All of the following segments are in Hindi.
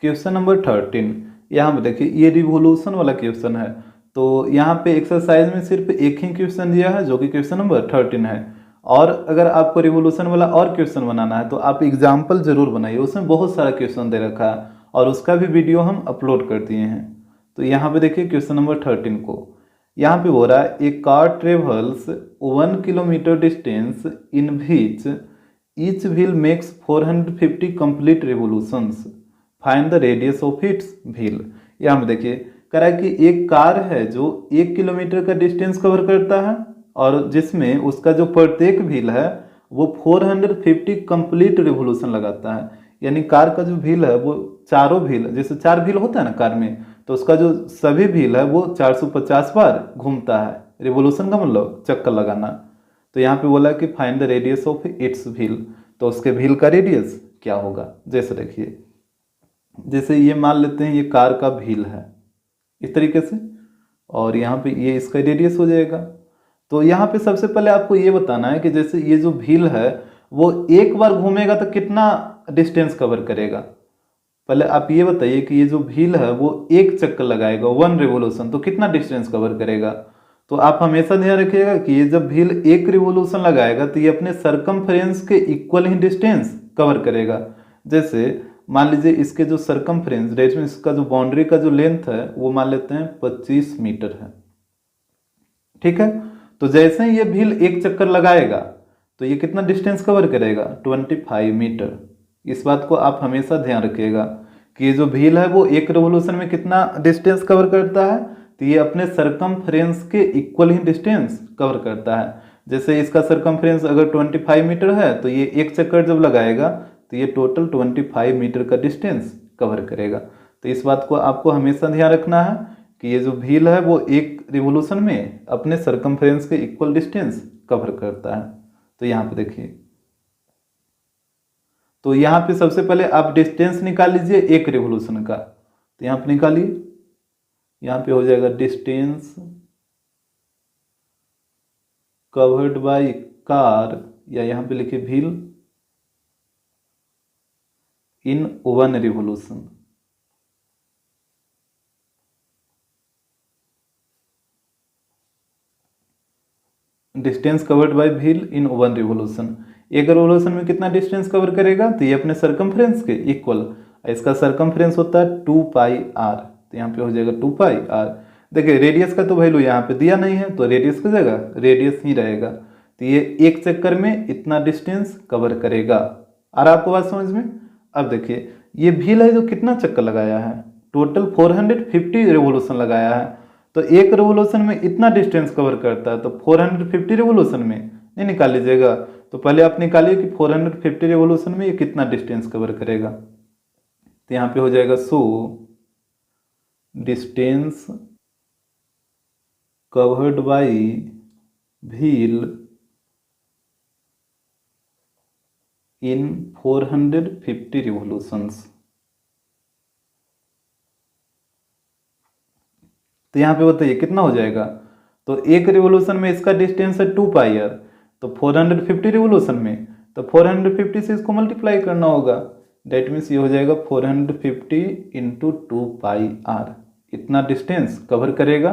Question number 13। यहाँ पे देखिए ये रिवोल्यूशन वाला क्वेश्चन है। तो यहाँ पे एक्सरसाइज में सिर्फ एक ही क्वेश्चन दिया है जो कि क्वेश्चन नंबर 13 है। और अगर आपको रिवोल्यूशन वाला और क्वेश्चन बनाना है तो आप एग्जाम्पल जरूर बनाइए, उसमें बहुत सारा क्वेश्चन दे रखा है और उसका भी वीडियो हम अपलोड कर दिए हैं। तो यहाँ पे देखिए क्वेश्चन नंबर 13 को यहाँ पे हो रहा है a car travels 1 kilometre distance in which each wheel makes 450 complete revolutions, find the radius of its wheel. यहाँ पे देखिए कह रहा है कि एक कार है जो 1 किलोमीटर का डिस्टेंस कवर करता है और जिसमें उसका जो प्रत्येक व्हील है वो 450 कंप्लीट रिवोल्यूशन लगाता है। यानी कार का जो व्हील है वो चारों व्हील, जैसे 4 व्हील होता है ना कार में, तो उसका जो सभी व्हील है वो 450 बार घूमता है। रिवोल्यूशन का मतलब चक्कर लगाना। तो यहाँ पे बोला कि find the radius of its wheel, तो उसके व्हील का रेडियस क्या होगा। जैसे देखिए, जैसे ये मान लेते हैं ये कार का व्हील है इस तरीके से, और यहाँ पे ये इसका रेडियस हो जाएगा। तो यहाँ पे सबसे पहले आपको ये बताना है कि जैसे ये जो व्हील है वो एक बार घूमेगा तो कितना डिस्टेंस कवर करेगा। पहले आप ये बताइए कि ये जो व्हील है वो एक चक्कर लगाएगा 1 रिवोल्यूशन, तो कितना डिस्टेंस कवर करेगा। तो आप हमेशा ध्यान रखिएगा कि ये जब व्हील एक रिवोल्यूशन लगाएगा तो ये अपने सरकमफ्रेंस के इक्वल ही डिस्टेंस कवर करेगा। जैसे मान लीजिए इसके जो सरकमफ्रेंस डेट में इसका जो बाउंड्री का जो लेंथ है वो मान लेते हैं 25 मीटर है, ठीक है। तो जैसे ही ये व्हील एक चक्कर लगाएगा तो ये कितना डिस्टेंस कवर करेगा 25 मीटर। इस बात को आप हमेशा ध्यान रखिएगा कि ये जो व्हील है वो एक रिवोल्यूशन में कितना डिस्टेंस कवर करता है, तो ये अपने सरकमफ्रेंस के इक्वल ही डिस्टेंस कवर करता है। जैसे इसका सरकमफ्रेंस अगर 25 मीटर है तो ये एक चक्कर जब लगाएगा तो ये टोटल 25 मीटर का डिस्टेंस कवर करेगा। तो इस बात को आपको हमेशा ध्यान रखना है कि ये जो व्हील है वो एक रिवोल्यूशन में अपने सरकमफ्रेंस के इक्वल डिस्टेंस कवर करता है। तो यहाँ पे देखिए, तो यहाँ पे सबसे पहले आप डिस्टेंस निकाल लीजिए एक रिवोल्यूशन का। तो यहाँ पे निकालिए, यहाँ पे हो जाएगा डिस्टेंस कवर्ड बाय कार, या यहाँ पे लिखिए wheel in 1 revolution. Distance covered by wheel in 1 revolution. एक रिवोल्यूशन में कितना डिस्टेंस कवर करेगा, तो ये अपने सरकमफ्रेंस के इक्वल, इसका सरकमफ्रेंस होता है 2 पाई आर, तो यहाँ पे हो जाएगा 2 पाई आर। देखिए रेडियस का तो वैल्यू यहाँ पे दिया नहीं है तो रेडियस की जगह रेडियस ही रहेगा। तो ये एक चक्कर में इतना डिस्टेंस कवर करेगा। और आपको बात समझ में। अब देखिए ये व्हील है जो कितना चक्कर लगाया है, टोटल 450 रिवोल्यूशन लगाया है। तो एक रिवोल्यूशन में इतना डिस्टेंस कवर करता है, तो 450 रिवोल्यूशन में नहीं निकाल लीजिएगा। तो पहले आप निकालिए कि 450 रिवोल्यूशन में ये कितना डिस्टेंस कवर करेगा। तो यहाँ पे हो जाएगा so distance covered by wheel in 450 revolutions. तो यहाँ पे बताइए कितना हो जाएगा। तो एक रिवोल्यूशन में इसका डिस्टेंस है 2 पाई आर, तो 450 रिवोल्यूशन में तो 450 से इसको मल्टीप्लाई करना होगा। डेट मीन्स ये हो जाएगा 450 इंटू 2 पाई आर। इतना डिस्टेंस कवर करेगा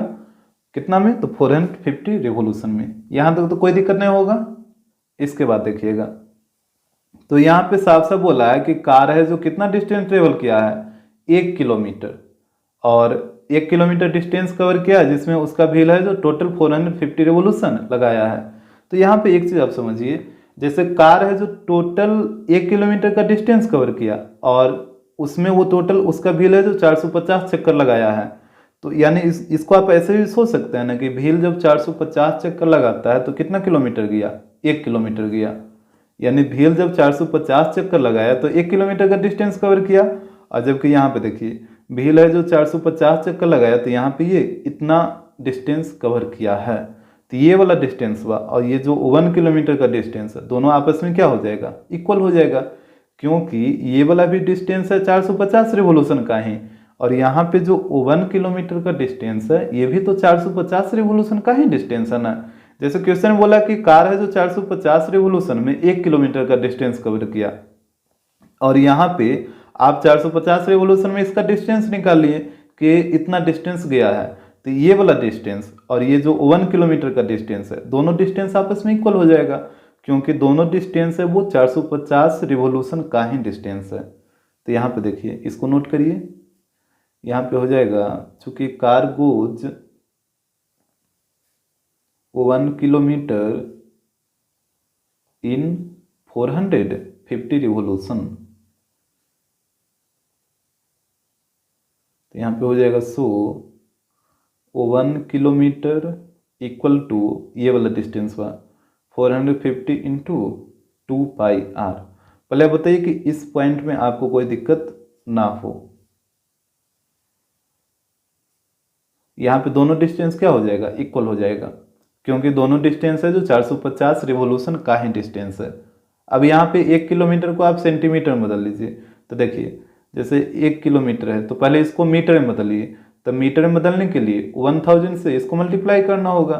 कितना में, तो 450 रिवोल्यूशन में। यहाँ तक तो कोई दिक्कत नहीं होगा। इसके बाद देखिएगा, तो यहाँ पे साफ साफ बोला है कि कार है जो कितना डिस्टेंस ट्रेवल किया है 1 किलोमीटर, और 1 किलोमीटर डिस्टेंस कवर किया जिसमें उसका व्हील है जो टोटल 450 रिवोल्यूशन लगाया है। तो यहाँ पे एक चीज़ आप समझिए, जैसे कार है जो टोटल 1 किलोमीटर का डिस्टेंस कवर किया और उसमें वो टोटल उसका व्हील है जो 450 चक्कर लगाया है। तो यानी इसको आप ऐसे भी सोच सकते हैं ना कि व्हील जब 450 चक्कर लगाता है तो कितना किलोमीटर गया, 1 किलोमीटर गया। यानी व्हील जब 450 चक्कर लगाया तो 1 किलोमीटर का डिस्टेंस कवर किया। और जबकि यहाँ पे देखिए व्हील है जो 450 चक्कर लगाया तो यहाँ पे ये इतना डिस्टेंस कवर किया है। तो ये वाला डिस्टेंस हुआ, और ये जो 1 किलोमीटर का डिस्टेंस है दोनों आपस में क्या हो जाएगा, इक्वल हो जाएगा, क्योंकि ये वाला भी डिस्टेंस है 450 रिवोल्यूशन का ही, और यहाँ पे जो 1 किलोमीटर का डिस्टेंस है ये भी तो 450 रिवोल्यूशन का ही डिस्टेंस है ना। जैसे क्वेश्चन बोला कि कार है जो 450 रिवोल्यूशन में 1 किलोमीटर का डिस्टेंस कवर किया, और यहाँ पे आप 450 रिवोल्यूशन में इसका डिस्टेंस निकालिए कि इतना डिस्टेंस गया है, तो ये वाला डिस्टेंस और ये जो 1 किलोमीटर का डिस्टेंस है, दोनों डिस्टेंस आपस में इक्वल हो जाएगा, क्योंकि दोनों डिस्टेंस है वो 450 रिवोल्यूशन का ही डिस्टेंस है। तो यहाँ पे देखिए, इसको नोट करिए, यहाँ पे हो जाएगा, चूंकि कार गोज 1 किलोमीटर इन 450 रिवोल्यूशन, तो यहाँ पे हो जाएगा 1 किलोमीटर इक्वल टू ये वाला डिस्टेंस हुआ 450 इंटू 2πr। पहले बताइए कि इस पॉइंट में आपको कोई दिक्कत ना हो। यहाँ पे दोनों डिस्टेंस क्या हो जाएगा, इक्वल हो जाएगा, क्योंकि दोनों डिस्टेंस है जो 450 रिवोल्यूशन का ही डिस्टेंस है। अब यहाँ पे 1 किलोमीटर को आप सेंटीमीटर में बदल लीजिए, तो देखिए जैसे 1 किलोमीटर है तो पहले इसको मीटर में बदलिए, तो मीटर में बदलने के लिए 1000 से इसको मल्टीप्लाई करना होगा,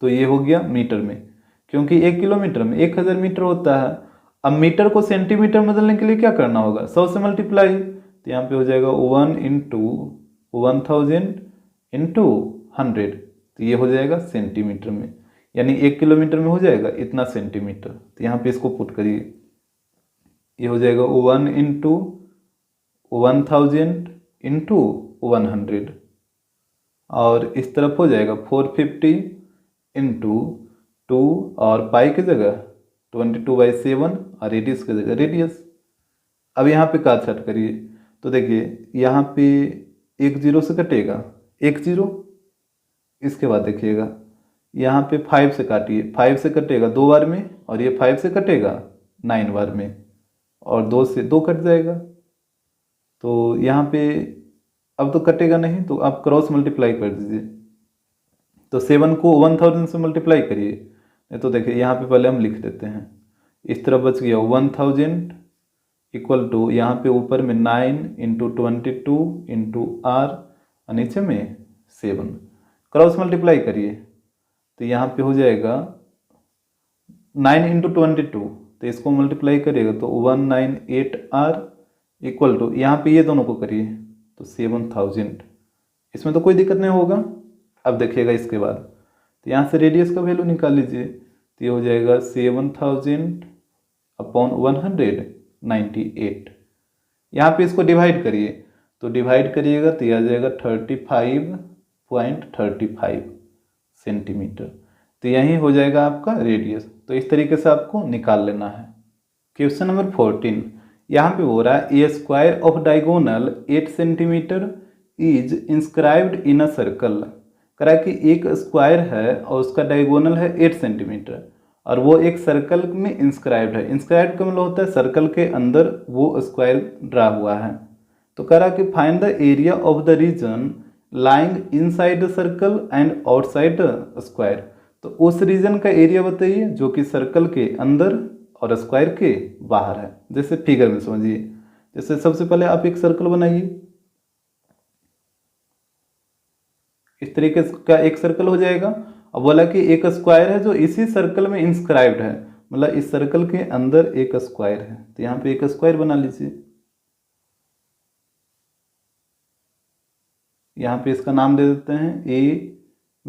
तो ये हो गया मीटर में, क्योंकि 1 किलोमीटर में 1000 मीटर होता है। अब मीटर को सेंटीमीटर में बदलने के लिए क्या करना होगा, 100 से मल्टीप्लाई, तो यहाँ पे हो जाएगा 1 इंटू 1000 इंटू 100, तो ये हो जाएगा सेंटीमीटर में, यानी 1 किलोमीटर में हो जाएगा इतना सेंटीमीटर। तो यहाँ पे इसको पुट करिए, ये हो जाएगा 1 इंटू 1000 इंटू 100, और इस तरफ हो जाएगा 450 इंटू 2 और पाई की जगह 22/7 और रेडियस की जगह रेडियस। अब यहाँ पे काट छाट करिए, तो देखिए यहाँ पे 1 0 से कटेगा 1 0, इसके बाद देखिएगा यहाँ पे 5 से काटिए, 5 से कटेगा 2 बार में, और ये 5 से कटेगा 9 बार में, और 2 से 2 कट जाएगा, तो यहाँ पे अब तो कटेगा नहीं, तो आप क्रॉस मल्टीप्लाई कर दीजिए, तो 7 को 1000 से मल्टीप्लाई करिए, नहीं तो देखिए यहाँ पे पहले हम लिख देते हैं, इस तरफ बच गया 1000 इक्वल टू यहाँ पे ऊपर में 9 इंटू 22 इंटू आर और नीचे में 7, क्रॉस मल्टीप्लाई करिए, तो यहाँ पे हो जाएगा 9 इंटू 22, तो इसको मल्टीप्लाई करिएगा तो 198R इक्वल टू यहाँ पे ये दोनों को करिए तो 7000, इसमें तो कोई दिक्कत नहीं होगा। अब देखिएगा इसके बाद, तो यहाँ से रेडियस का वैल्यू निकाल लीजिए, तो ये हो जाएगा 7000/198। यहाँ पे इसको डिवाइड करिए, तो डिवाइड करिएगा तो यह आ जाएगा 35.35 सेंटीमीटर, तो यही हो जाएगा आपका रेडियस। तो इस तरीके से आपको निकाल लेना है। क्वेश्चन नंबर 14, यहाँ पे हो रहा है a square of diagonal 8 centimetre is inscribed in a circle. करा कि एक स्क्वायर है और उसका डायगोनल है 8 सेंटीमीटर और वो एक सर्कल में इंस्क्राइब्ड है। इंस्क्राइब्ड का मतलब होता है सर्कल के अंदर वो स्क्वायर ड्रा हुआ है। तो करा कि find the area of the region lying inside the circle and outside the square. तो उस रीजन का एरिया बताइए जो कि सर्कल के अंदर और स्क्वायर के बाहर है। जैसे फिगर में समझिए, जैसे सबसे पहले आप एक सर्कल बनाइए, इस तरीके का एक सर्कल हो जाएगा। अब बोला कि एक स्क्वायर है जो इसी सर्कल में इंस्क्राइब्ड है, मतलब इस सर्कल के अंदर एक स्क्वायर है, तो यहाँ पे एक स्क्वायर बना लीजिए। यहाँ पे इसका नाम दे देते हैं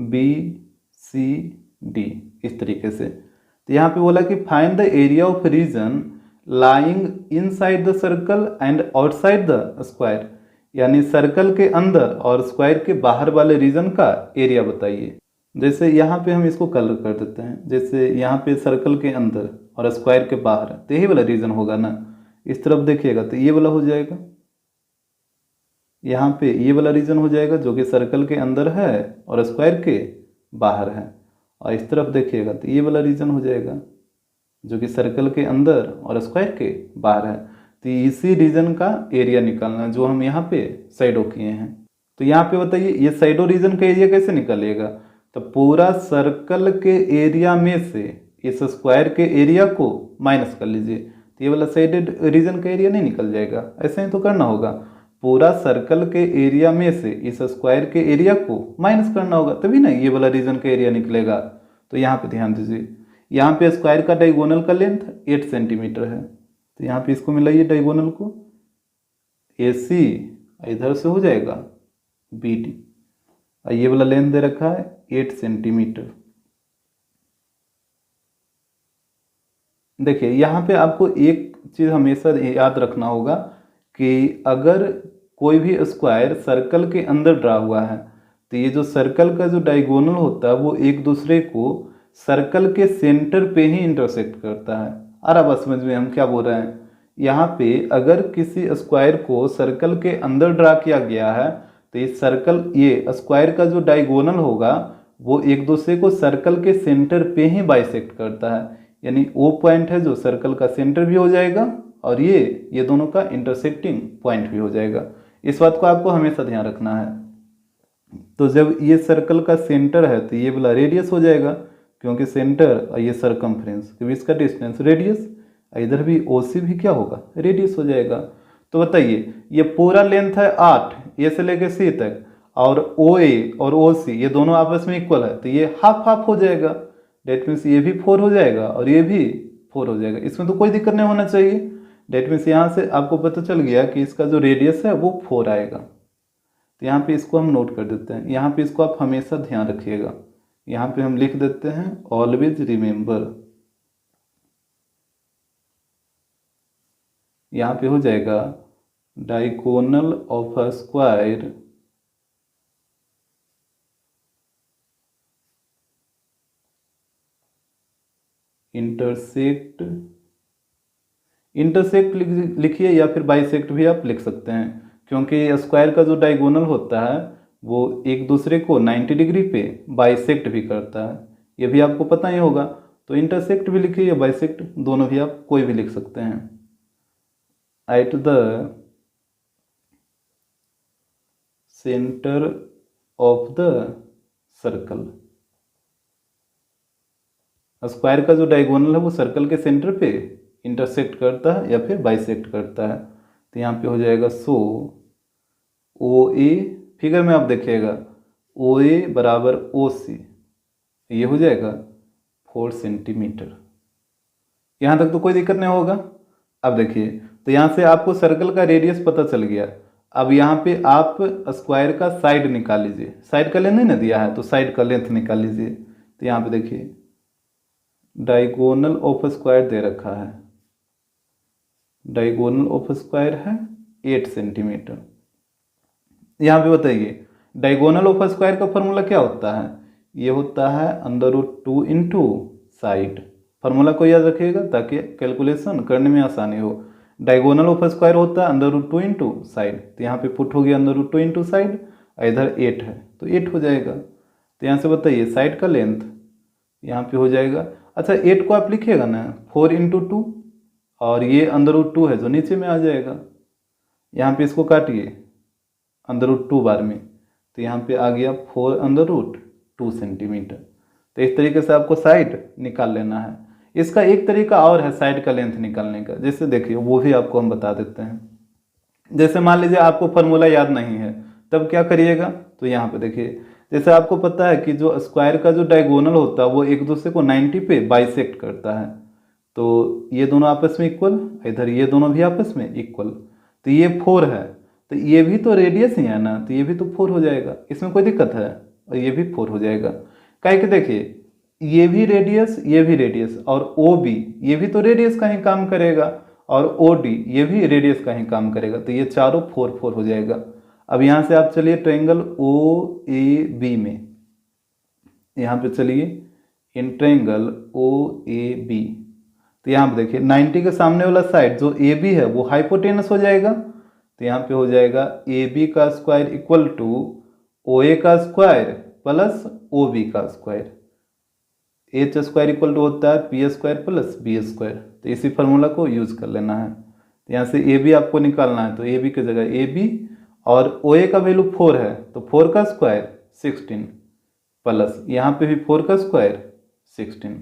ABCD, इस तरीके से। तो यहाँ पे बोला कि find the area of region lying inside the circle and outside the square, यानी सर्कल के अंदर और स्क्वायर के बाहर वाले रीजन का एरिया बताइए। जैसे यहाँ पे हम इसको कलर कर देते हैं, जैसे यहाँ पे सर्कल के अंदर और स्क्वायर के बाहर, तो यही वाला रीजन होगा ना। इस तरफ देखिएगा तो ये वाला हो जाएगा, यहाँ पे ये वाला रीजन हो जाएगा जो कि सर्कल के अंदर है और स्क्वायर के बाहर है, और इस तरफ देखिएगा तो ये वाला रीजन हो जाएगा जो कि सर्कल के अंदर और स्क्वायर के बाहर है। तो इसी रीजन का एरिया निकालना जो हम यहाँ पे साइडो किए हैं। तो यहाँ पे बताइए ये साइडो रीजन का एरिया कैसे निकालिएगा, तो पूरा सर्कल के एरिया में से इस स्क्वायर के एरिया को माइनस कर लीजिए, तो ये वाला साइडेड रीजन का एरिया नहीं निकल जाएगा। ऐसे ही तो करना होगा, पूरा सर्कल के एरिया में से इस स्क्वायर के एरिया को माइनस करना होगा, तभी ना ये वाला रीजन का एरिया निकलेगा। तो यहाँ पे ध्यान दीजिए, यहाँ पे स्क्वायर का डायगोनल का लेंथ 8 सेंटीमीटर है, तो यहाँ पे इसको मिलाइए डायगोनल को, AC इधर से हो जाएगा BD, और ये वाला लेंथ दे रखा है 8 सेंटीमीटर। देखिए यहाँ पे आपको एक चीज़ हमेशा याद रखना होगा कि अगर कोई भी स्क्वायर सर्कल के अंदर ड्रा हुआ है तो ये जो सर्कल का जो डायगोनल होता है वो एक दूसरे को सर्कल के सेंटर पे ही इंटरसेक्ट करता है। और अब समझ में हम क्या बोल रहे हैं, यहाँ पे अगर किसी स्क्वायर को सर्कल के अंदर ड्रा किया गया है तो ये स्क्वायर का जो डायगोनल होगा वो एक दूसरे को सर्कल के सेंटर पे ही बाइसेक्ट करता है, यानी O पॉइंट है जो सर्कल का सेंटर भी हो जाएगा और ये दोनों का इंटरसेक्टिंग पॉइंट भी हो जाएगा। इस बात को आपको हमेशा ध्यान रखना है। तो जब ये सर्कल का सेंटर है तो ये वाला रेडियस हो जाएगा, क्योंकि सेंटर और ये सरकमफ्रेंस के बीच का डिस्टेंस रेडियस, इधर भी OC भी क्या होगा, रेडियस हो जाएगा। तो बताइए ये पूरा लेंथ है 8 A से लेकर C तक, और OA और OC ये दोनों आपस में इक्वल है, तो ये हाफ हाफ हो जाएगा। डेट मीन्स ये भी 4 हो जाएगा और ये भी 4 हो जाएगा, इसमें तो कोई दिक्कत नहीं होना चाहिए। डेट मीन्स यहाँ से आपको पता चल गया कि इसका जो रेडियस है वो 4 आएगा। तो यहाँ पे इसको हम नोट कर देते हैं, यहाँ पे इसको आप हमेशा ध्यान रखिएगा। यहाँ पे हम लिख देते हैं ऑलवेज रिमेंबर, यहाँ पे हो जाएगा diagonal of a square intersect लिखिए या फिर बाइसेक्ट भी आप लिख सकते हैं, क्योंकि स्क्वायर का जो डायगोनल होता है वो एक दूसरे को 90 डिग्री पे बाइसेक्ट भी करता है, ये भी आपको पता ही होगा। तो इंटरसेक्ट भी लिखिए या बाइसेक्ट, दोनों भी आप कोई भी लिख सकते हैं। At the centre of the circle, square का जो डायगोनल है वो सर्कल के सेंटर पे इंटरसेक्ट करता है या फिर बाइसेक्ट करता है। तो यहाँ पे हो जाएगा सो OA, फिगर में आप देखिएगा OA बराबर OC, ये हो जाएगा 4 सेंटीमीटर। यहाँ तक तो कोई दिक्कत नहीं होगा। अब देखिए, तो यहाँ से आपको सर्कल का रेडियस पता चल गया। अब यहाँ पे आप स्क्वायर का साइड निकाल लीजिए, साइड का लेंथ नहीं ना दिया है तो साइड का लेंथ निकाल लीजिए। तो यहाँ पे देखिए डायगोनल ऑफ स्क्वायर दे रखा है, डायगोनल ऑफ स्क्वायर है 8 सेंटीमीटर। यहाँ पे बताइए डायगोनल ऑफ स्क्वायर का फॉर्मूला क्या होता है, ये होता है √2 इंटू साइड। फार्मूला को याद रखिएगा ताकि कैलकुलेशन करने में आसानी हो। डायगोनल ऑफ स्क्वायर होता है √2 इंटू साइड, तो यहाँ पे पुट हो गया √2 इंटू साइड, इधर 8 है तो 8 हो जाएगा। तो यहाँ से बताइए साइड का लेंथ यहाँ पे हो जाएगा, अच्छा 8 को आप लिखिएगा ना 4 इंटू 2, और ये √2 है जो नीचे में आ जाएगा। यहाँ पे इसको काटिए √2 बार में, तो यहाँ पे आ गया 4√2 सेंटीमीटर। तो इस तरीके से आपको साइड निकाल लेना है। इसका एक तरीका और है साइड का लेंथ निकालने का, जैसे देखिए वो भी आपको हम बता देते हैं। जैसे मान लीजिए आपको फार्मूला याद नहीं है, तब क्या करिएगा, तो यहाँ पे देखिए जैसे आपको पता है कि जो स्क्वायर का जो डायगोनल होता है वो एक दूसरे को 90 पे बाइसेक्ट करता है, तो ये दोनों आपस में इक्वल, इधर ये दोनों भी आपस में इक्वल, तो ये 4 है, तो ये भी तो रेडियस ही है ना, तो ये भी तो 4 हो जाएगा, इसमें कोई दिक्कत है, और ये भी 4 हो जाएगा। काहे कि देखिए ये भी रेडियस और OB ये भी तो रेडियस का ही काम करेगा, और OD ये भी रेडियस का ही काम करेगा, तो ये चारों 4 हो जाएगा। अब यहाँ से आप चलिए ट्रायंगल OAB में, यहाँ पे चलिए इन ट्रायंगल OAB, तो यहाँ पे देखिए 90 के सामने वाला साइड जो AB है वो हाइपोटेनस हो जाएगा, तो यहाँ पे हो जाएगा AB का स्क्वायर इक्वल टू OA का स्क्वायर प्लस OB का square. H square equal to होता है P square plus B square, तो इसी फार्मूला को यूज कर लेना है। तो यहाँ से AB आपको निकालना है, तो AB की जगह AB, और OA का वैल्यू 4 है तो 4 का स्क्वायर 16 प्लस यहाँ पे भी 4 का स्क्वायर 16,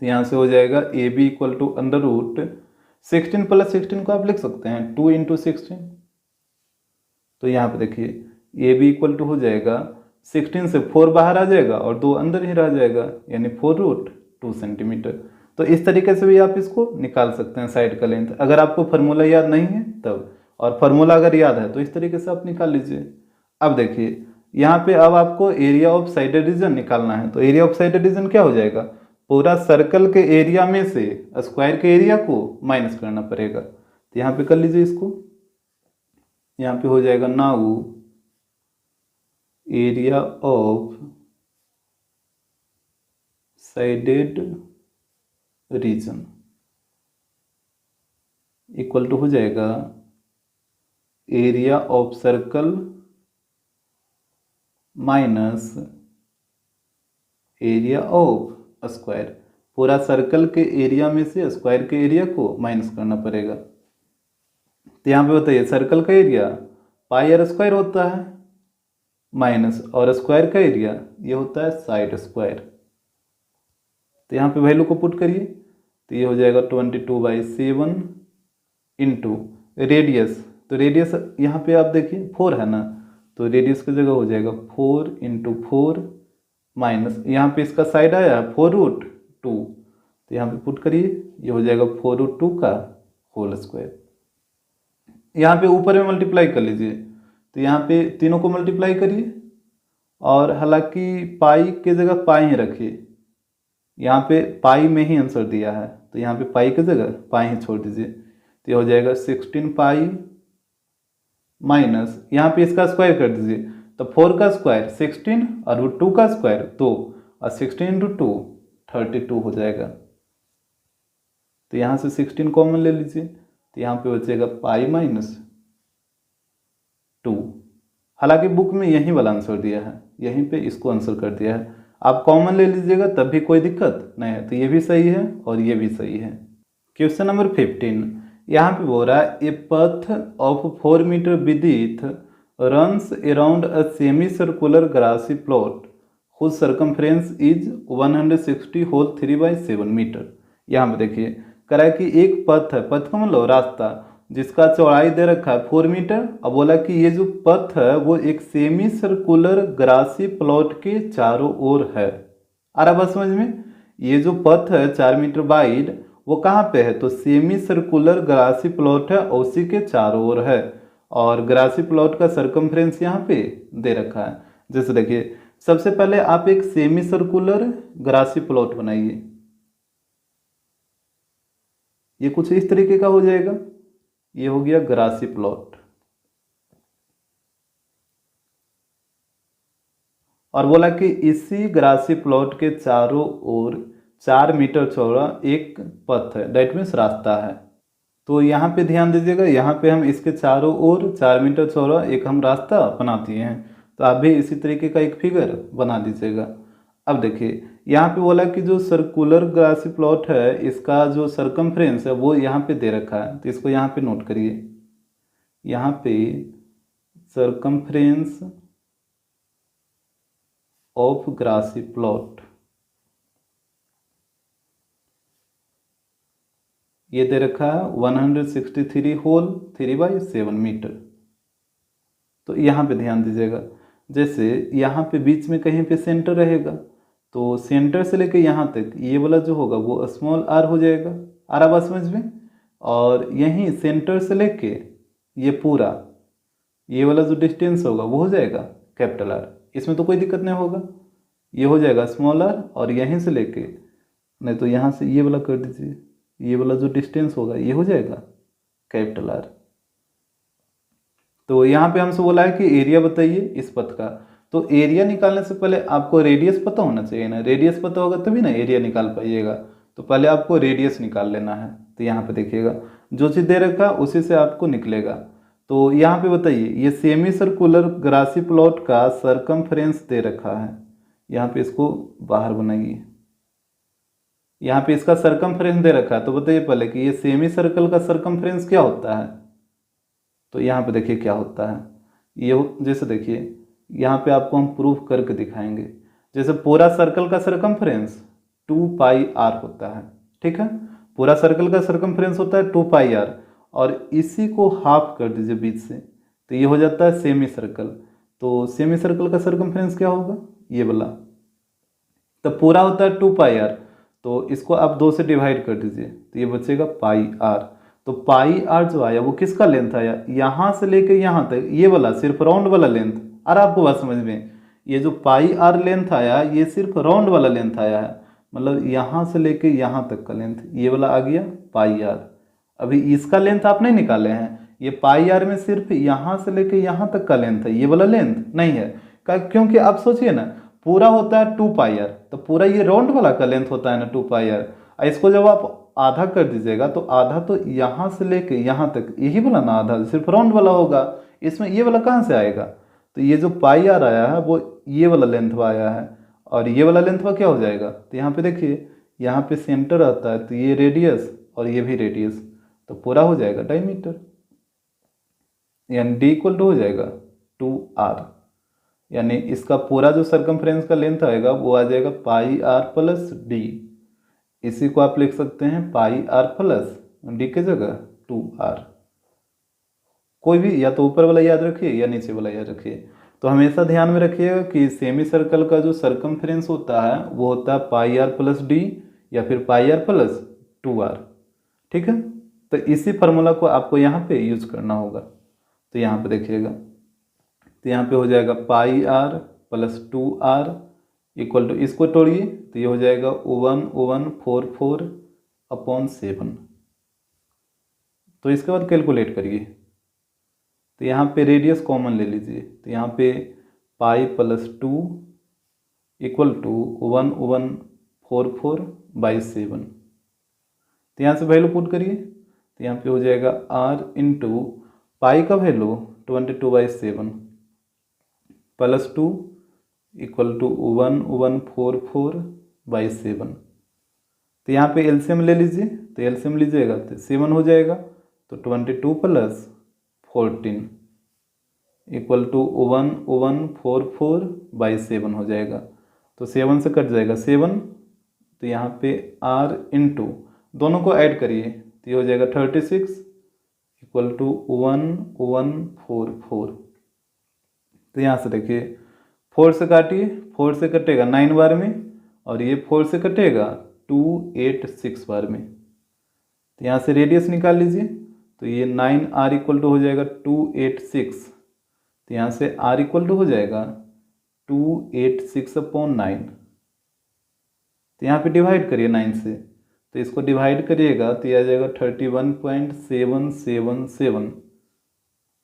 तो यहाँ से हो जाएगा AB इक्वल टू √16 प्लस 16 को आप लिख सकते हैं 2 इंटू 16। तो यहाँ पे देखिए AB इक्वल टू हो जाएगा 16 से 4 बाहर आ जाएगा और 2 अंदर ही रह जाएगा, यानी 4√2 सेंटीमीटर। तो इस तरीके से भी आप इसको निकाल सकते हैं साइड का लेंथ, अगर आपको फार्मूला याद नहीं है तब, और फार्मूला अगर याद है तो इस तरीके से आप निकाल लीजिए। अब देखिए यहाँ पे अब आपको एरिया ऑफ साइडेड रीजन निकालना है, तो एरिया ऑफ साइडेड रीजन क्या हो जाएगा, पूरा सर्कल के एरिया में से स्क्वायर के एरिया को माइनस करना पड़ेगा। तो यहाँ पे कर लीजिए इसको, यहाँ पे हो जाएगा now area of shaded region equal to हो जाएगा area of circle minus area of square, पूरा सर्कल के एरिया में से स्क्वायर के एरिया को माइनस करना पड़ेगा। तो यहाँ पे बताइए सर्कल का एरिया पाई आर स्क्वायर होता है माइनस, और स्क्वायर का एरिया ये होता है साइड स्क्वायर। तो यहाँ पे वैल्यू को पुट करिए, तो ये हो जाएगा 22/7 इंटू रेडियस, तो रेडियस यहाँ पे आप देखिए 4 है ना, तो रेडियस की जगह हो जाएगा 4 × 4 माइनस, यहाँ पे इसका साइड आया 4√2, तो यहाँ पे पुट करिए, ये हो जाएगा 4√2 का होल स्क्वायर। यहाँ पे ऊपर में मल्टीप्लाई कर लीजिए, तो यहाँ पे तीनों को मल्टीप्लाई करिए, और हालांकि पाई की जगह पाई ही रखिए, यहाँ पे पाई में ही आंसर दिया है, तो यहाँ पे पाई की जगह पाई ही छोड़ दीजिए। तो ये हो जाएगा 16 पाई माइनस, यहाँ पे इसका स्क्वायर कर दीजिए, तो 4 का स्क्वायर 16 और वो 2 का स्क्वायर 2, और 16 × 2 32 हो जाएगा। तो यहाँ से 16 कॉमन ले लीजिए, तो यहाँ पे बचेगा पाई माइनस 2। हालांकि बुक में यही वाला आंसर दिया है, यहीं पे इसको आंसर कर दिया है, आप कॉमन ले लीजिएगा तब भी कोई दिक्कत नहीं है। तो ये भी सही है और ये भी सही है। क्वेश्चन नंबर 15, यहाँ पे बोल रहा है a path of 4 metre width runs around a semi circular grassy plot whose circumference is 160 whole 3/7 metre. यहाँ पे देखिए कह रहा है कि एक पथ है, पथ का मतलब रास्ता, जिसका चौड़ाई दे रखा है 4 मीटर, और बोला कि ये जो पथ है वो एक सेमी सर्कुलर ग्रासी प्लॉट के चारों ओर है। आ रहा बात समझ में, ये जो पथ है 4 मीटर वाइड वो कहाँ पे है, तो सेमी सर्कुलर ग्रासी प्लॉट है और उसी के चारों ओर है, और ग्रासी प्लॉट का सर्कमफ्रेंस यहाँ पे दे रखा है। जैसे देखिए सबसे पहले आप एक सेमी सर्कुलर ग्रासी प्लॉट बनाइए, ये कुछ इस तरीके का हो जाएगा, ये हो गया ग्रासी प्लॉट, और बोला कि इसी ग्रासी प्लॉट के चारों ओर 4 मीटर चौड़ा एक पथ है, दैट मीन्स रास्ता है। तो यहाँ पे ध्यान दीजिएगा, यहाँ पे हम इसके चारों ओर 4 मीटर चौड़ा एक हम रास्ता बना दिए हैं, तो आप भी इसी तरीके का एक फिगर बना दीजिएगा। अब देखिए यहाँ पे बोला कि जो सर्कुलर ग्रासी प्लॉट है इसका जो सर्कमफ्रेंस है वो यहाँ पे दे रखा है, तो इसको यहाँ पे नोट करिए, यहाँ पे सर्कमफ्रेंस ऑफ ग्रासी प्लॉट ये दे रखा है 163 होल 3/7 मीटर। तो यहाँ पे ध्यान दीजिएगा, जैसे यहाँ पे बीच में कहीं पे सेंटर रहेगा, तो सेंटर से लेके यहाँ तक ये वाला जो होगा वो स्मॉल r हो जाएगा, आ रहा बात समझ में, और यहीं सेंटर से लेके ये पूरा ये वाला जो डिस्टेंस होगा वो हो जाएगा कैपिटल R, इसमें तो कोई दिक्कत नहीं होगा, ये हो जाएगा स्मॉल r, और यहीं से लेके नहीं तो यहाँ से ये वाला कर दीजिए, ये वाला जो डिस्टेंस होगा ये हो जाएगा कैपिटल R। तो यहाँ पे हमसे बोला है कि एरिया बताइए इस पथ का, तो एरिया निकालने से पहले आपको रेडियस पता होना चाहिए ना, रेडियस पता होगा तभी ना एरिया निकाल पाइएगा, तो पहले आपको रेडियस निकाल लेना है। तो यहाँ पे देखिएगा जो चीज़ दे रखा उसी से आपको निकलेगा। तो यहाँ पे बताइए ये सेमी सर्कुलर ग्रासी प्लॉट का सर्कमफ्रेंस दे रखा है, यहाँ पे इसको बाहर बनाइए, यहाँ पे इसका सर्कमफ्रेंस दे रखा है, तो बताइए पहले कि ये सेमी सर्कल का सर्कमफ्रेंस क्या होता है। तो यहाँ पे देखिए क्या होता है, ये जैसे देखिए यहाँ पे आपको हम प्रूफ करके दिखाएंगे, जैसे पूरा सर्कल का सर्कमफ्रेंस 2πr होता है, ठीक है, पूरा सर्कल का सर्कमफ्रेंस होता है 2πr, और इसी को हाफ कर दीजिए बीच से, तो ये हो जाता है सेमी सर्कल। तो सेमी सर्कल का सर्कमफ्रेंस क्या होगा, ये वाला, तो पूरा होता है 2πr, तो इसको आप 2 से डिवाइड कर दीजिए तो ये बचेगा पाई आर। तो पाई आर जो आया वो किसका लेंथ आया, यहाँ से लेके यहाँ तक, ये वाला सिर्फ राउंड वाला लेंथ। और आपको बात समझ में, ये जो पाई आर लेंथ आया ये सिर्फ राउंड वाला लेंथ आया है, मतलब यहाँ से लेके यहाँ तक का लेंथ, ये वाला आ गया पाई आर। अभी इसका लेंथ आप नहीं निकाले हैं, ये पाई आर में सिर्फ यहाँ से लेके यहाँ तक का लेंथ है, ये वाला लेंथ नहीं है। क्योंकि आप सोचिए ना, पूरा होता है 2 पाई आर, तो पूरा ये राउंड वाला का लेंथ होता है ना 2 पाई आर। इसको जब आप आधा कर दीजिएगा तो आधा तो यहाँ से लेके यहाँ तक यही वाला ना, आधा सिर्फ राउंड वाला होगा, इसमें ये वाला कहाँ से आएगा। तो ये जो पाई आर आया है वो ये वाला लेंथ आया है, और ये वाला लेंथ क्या हो जाएगा, तो यहाँ पे देखिए यहाँ पे सेंटर आता है, तो ये रेडियस और ये भी रेडियस, तो पूरा हो जाएगा डायमीटर, यानी डी इक्वल टू हो जाएगा 2r, यानी इसका पूरा जो सरकमफ्रेंस का लेंथ आएगा वो आ जाएगा पाई आर प्लस डी। इसी को आप लिख सकते हैं पाई आर प्लस डी के जगह 2r। कोई भी या तो ऊपर वाला याद रखिए या नीचे वाला याद रखिए। तो हमेशा ध्यान में रखिएगा कि सेमी सर्कल का जो सरकमफ्रेंस होता है वो होता है पाई आर प्लस डी या फिर पाई आर प्लस 2r। ठीक है, तो इसी फार्मूला को आपको यहाँ पे यूज करना होगा। तो यहाँ पे देखिएगा, तो यहाँ पे हो जाएगा pi r plus 2r equal to, इसको तोड़िए तो ये हो जाएगा 1144 अपॉन 7। तो इसके बाद कैलकुलेट करिए, तो यहाँ पे रेडियस कॉमन ले लीजिए, तो यहाँ पे pi plus 2 equal to 1144 by 7। तो यहाँ से वैल्यू पुट करिए, तो यहाँ पे हो जाएगा r इंटू पाई का वैल्यू 22/7 प्लस 2 इक्वल टू 1144/7। तो यहाँ पे एलसीएम ले लीजिए, तो एलसीएम लीजिएगा तो 7 हो जाएगा, तो 22 प्लस 14 इक्वल टू 1144/7 हो जाएगा। तो 7 से कट जाएगा 7, तो यहाँ पे r इंटू दोनों को ऐड करिए तो ये हो जाएगा 36 इक्वल टू 1144। तो यहाँ से देखिए 4 से काटिए, 4 से कटेगा 9 बार में, और ये 4 से कटेगा 286 बार में। तो यहाँ से रेडियस निकाल लीजिए, तो ये 9r इक्वल टू हो जाएगा 286। तो यहाँ से r इक्वल टू हो जाएगा 286/9। तो यहाँ पे डिवाइड करिए 9 से, तो इसको डिवाइड करिएगा तो यह आ जाएगा 31.777।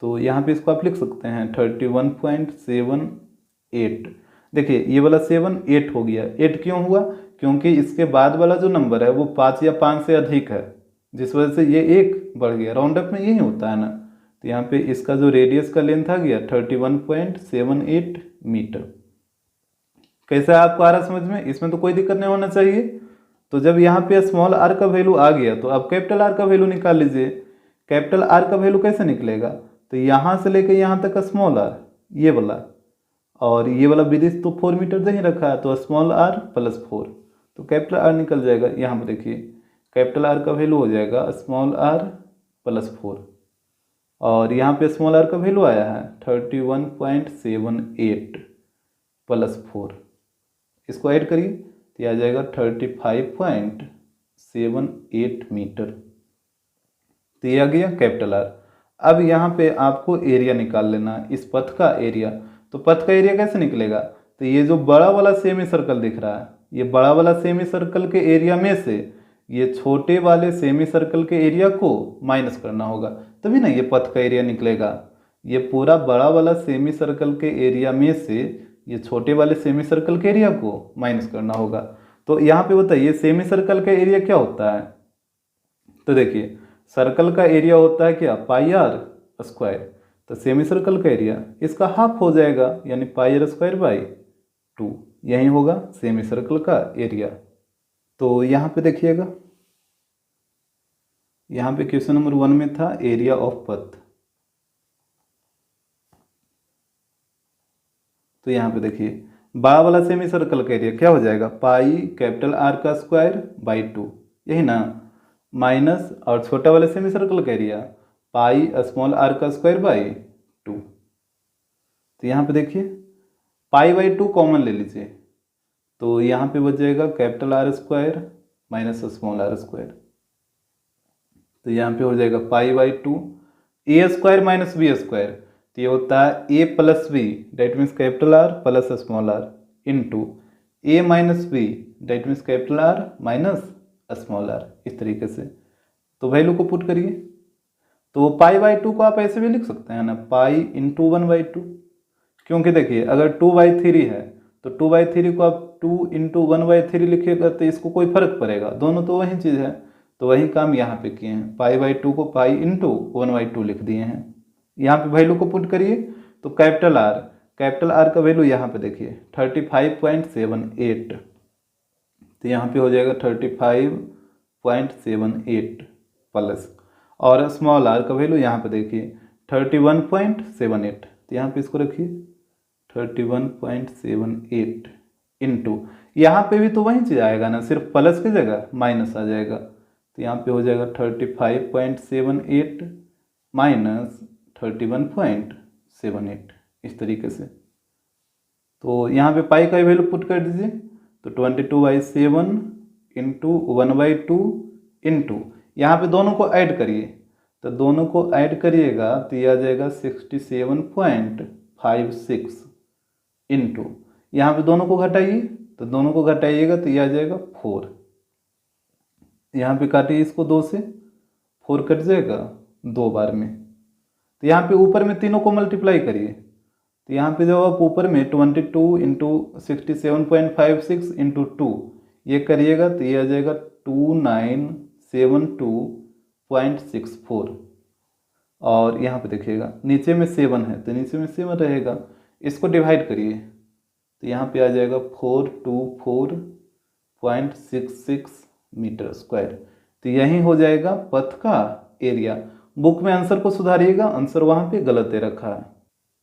तो यहाँ पे इसको आप लिख सकते हैं 31.78। देखिए ये वाला 7 8 हो गया, 8 क्यों हुआ, क्योंकि इसके बाद वाला जो नंबर है वो 5 या 5 से अधिक है, जिस वजह से ये 1 बढ़ गया। राउंड अप में यही होता है ना। तो यहाँ पे इसका जो रेडियस का लेंथ आ गया 31.78 मीटर। कैसा है आपको आ रहा समझ में, इसमें तो कोई दिक्कत नहीं होना चाहिए। तो जब यहाँ पे स्मॉल आर का वैल्यू आ गया तो अब कैपिटल आर का वैल्यू निकाल लीजिए। कैपिटल आर का वैल्यू कैसे निकलेगा, तो यहाँ से लेकर यहाँ तक का स्मॉल आर ये वाला, और ये वाला विदिश तो 4 मीटर दे ही रखा है, तो स्मॉल आर प्लस 4, तो कैपिटल आर निकल जाएगा। यहाँ पर देखिए कैपिटल आर का वैल्यू हो जाएगा स्मॉल आर प्लस 4, और यहाँ पे स्मॉल आर का वैल्यू आया है 31.78 प्लस 4। इसको ऐड करिए तो आ जाएगा 35.78 मीटर। तो ये आ गया कैपिटल आर। अब यहाँ पे आपको एरिया निकाल लेना, इस पथ का एरिया। तो पथ का एरिया कैसे निकलेगा, तो ये जो बड़ा वाला सेमी सर्कल दिख रहा है, ये बड़ा वाला सेमी सर्कल के एरिया में से ये छोटे वाले सेमी सर्कल के एरिया को माइनस करना होगा, तभी ना ये पथ का एरिया निकलेगा। ये पूरा बड़ा वाला सेमी सर्कल के एरिया में से ये छोटे वाले सेमी सर्कल के एरिया को माइनस करना होगा। तो यहाँ पे बताइए सेमी सर्कल का एरिया क्या होता है, तो देखिए सर्कल का एरिया होता है क्या, पाई आर स्क्वायर। तो सेमी सर्कल का एरिया इसका हाफ हो जाएगा, यानी पाई आर स्क्वायर बाई 2, यही होगा सेमी सर्कल का एरिया। तो यहाँ पे देखिएगा, यहाँ पे क्वेश्चन नंबर 1 में था एरिया ऑफ पथ। तो यहाँ पे देखिए बड़ा वाला सेमी सर्कल का एरिया क्या हो जाएगा, पाई कैपिटल आर का स्क्वायर बाई 2, यही ना, माइनस और छोटा वाले सेमी सर्कल का एरिया पाई स्मॉल आर का स्क्वायर बाई 2। तो यहाँ पे देखिए पाई बाई 2 कॉमन ले लीजिए, तो यहाँ पे बच जाएगा capital R square minus small R square. तो यहाँ पे हो जाएगा π/2 A square minus B square, तो ये होता है A plus B that means capital R plus small R into A minus B that means capital R minus small R, इस तरीके से। तो वैल्यू को पुट करिए, तो π/2 को आप ऐसे भी लिख सकते हैं ना, पाई इंटू 1/2, क्योंकि देखिए अगर 2/3 है तो 2/3 को आप 2 इंटू 1/3 लिखिएगा तो इसको कोई फर्क पड़ेगा, दोनों तो वही चीज़ है। तो वही काम यहाँ पे किए हैं, π/2 को पाई इंटू 1/2 लिख दिए हैं। यहाँ पे वैल्यू को पुट करिए, तो कैपिटल आर का वैल्यू यहाँ पे देखिए 35.78, तो यहाँ पे हो जाएगा 35.78 प्लस, और स्मॉल आर का वैल्यू यहाँ पे देखिए 31.78, तो यहाँ पे इसको रखिए 31.78 इंटू, यहाँ पे भी तो वही चीज़ आएगा ना, सिर्फ प्लस की जगह माइनस आ जाएगा, तो यहाँ पे हो जाएगा 35.78 माइनस 31.78, इस तरीके से। तो यहाँ पे पाई का वैल्यू पुट कर दीजिए, तो 22/7 इंटू 1/2 इंटू, यहाँ पे दोनों को ऐड करिए, तो दोनों को ऐड करिएगा तो ये आ जाएगा 67.56 इंटू, यहाँ पे दोनों को घटाइए, तो दोनों को घटाइएगा तो ये आ जाएगा 4, यहाँ पे काटिए इसको 2 से, 4 कट जाएगा 2 बार में। तो यहाँ पे ऊपर में तीनों को मल्टीप्लाई करिए, तो यहाँ पे जब आप ऊपर में 22 इंटू 67.56 इंटू 2 ये करिएगा तो ये आ जाएगा 2972.64, और यहाँ पे देखिएगा नीचे में 7 है तो नीचे में 7 रहेगा, इसको डिवाइड करिए तो यहाँ पे आ जाएगा 424.66 मीटर स्क्वायर। तो यही हो जाएगा पथ का एरिया। बुक में आंसर को सुधारिएगा, आंसर वहाँ पे गलत दे रखा है।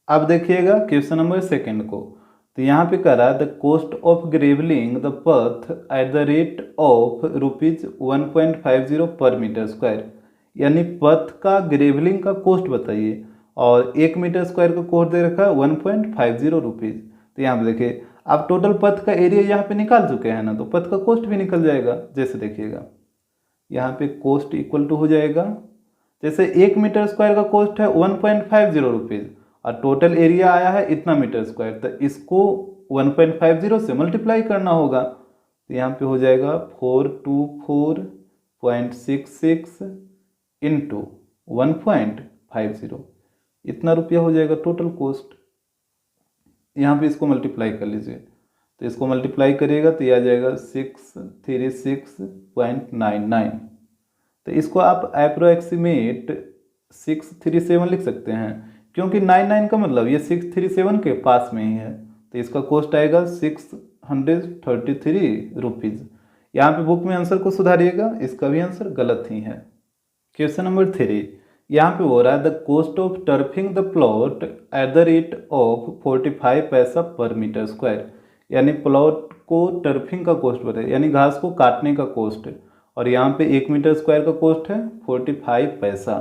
अब देखिएगा क्वेश्चन नंबर 2 को, तो यहाँ पे कह रहा है the cost of gravelling the path at the rate of ₹1.50 per metre square, यानी पथ का ग्रेवलिंग का कॉस्ट बताइए, और 1 मीटर स्क्वायर का कॉस्ट दे रखा है 1.50 रुपीज़। तो यहाँ पे देखिए आप टोटल पथ का एरिया यहाँ पे निकाल चुके हैं ना, तो पथ का कॉस्ट भी निकल जाएगा। जैसे देखिएगा यहाँ पे कॉस्ट इक्वल टू हो जाएगा, जैसे 1 मीटर स्क्वायर का कॉस्ट है 1.50 रुपीज़ और टोटल एरिया आया है इतना मीटर स्क्वायर, तो इसको 1.50 से मल्टीप्लाई करना होगा। तो यहाँ पे हो जाएगा 424.66 इंटू 1.50, इतना रुपया हो जाएगा टोटल कॉस्ट। यहाँ पे इसको मल्टीप्लाई कर लीजिए, तो इसको मल्टीप्लाई करिएगा तो ये आ जाएगा 636.99। तो इसको आप अप्रोक्सीमेट 637 लिख सकते हैं, क्योंकि 99 का मतलब ये 637 के पास में ही है, तो इसका कॉस्ट आएगा 633 रुपीज़। यहाँ पे बुक में आंसर को सुधारिएगा, इसका भी आंसर गलत ही है। क्वेश्चन नंबर 3, यहाँ पे हो रहा है the cost of turfing the plot eight the rate of 45 पैसा पर मीटर स्क्वायर, यानी प्लॉट को टर्फिंग का कॉस्ट बताए, यानी घास को काटने का कॉस्ट है, और यहाँ पे 1 मीटर स्क्वायर का कॉस्ट है 45 पैसा।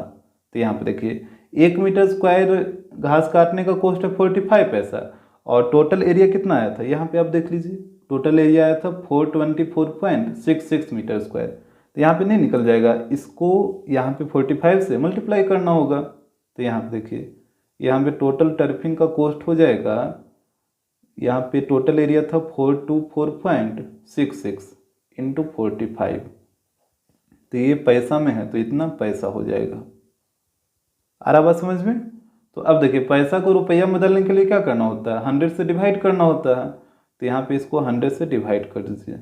तो यहाँ पे देखिए 1 मीटर स्क्वायर घास काटने का कॉस्ट है 45 पैसा, और टोटल एरिया कितना आया था यहाँ पे आप देख लीजिए, टोटल एरिया आया था 424.66 मीटर स्क्वायर। तो यहाँ पे नहीं निकल जाएगा, इसको यहाँ पे 45 से मल्टीप्लाई करना होगा। तो यहाँ पे देखिए यहाँ पे टोटल टर्फिंग का कॉस्ट हो जाएगा, यहाँ पे टोटल एरिया था 424.66 इंटू 45, तो ये पैसा में है तो इतना पैसा हो जाएगा। आ रहा बात समझ में? तो अब देखिए पैसा को रुपया में बदलने के लिए क्या करना होता है, 100 से डिवाइड करना होता है। तो यहाँ पे इसको 100 से डिवाइड कर दीजिए,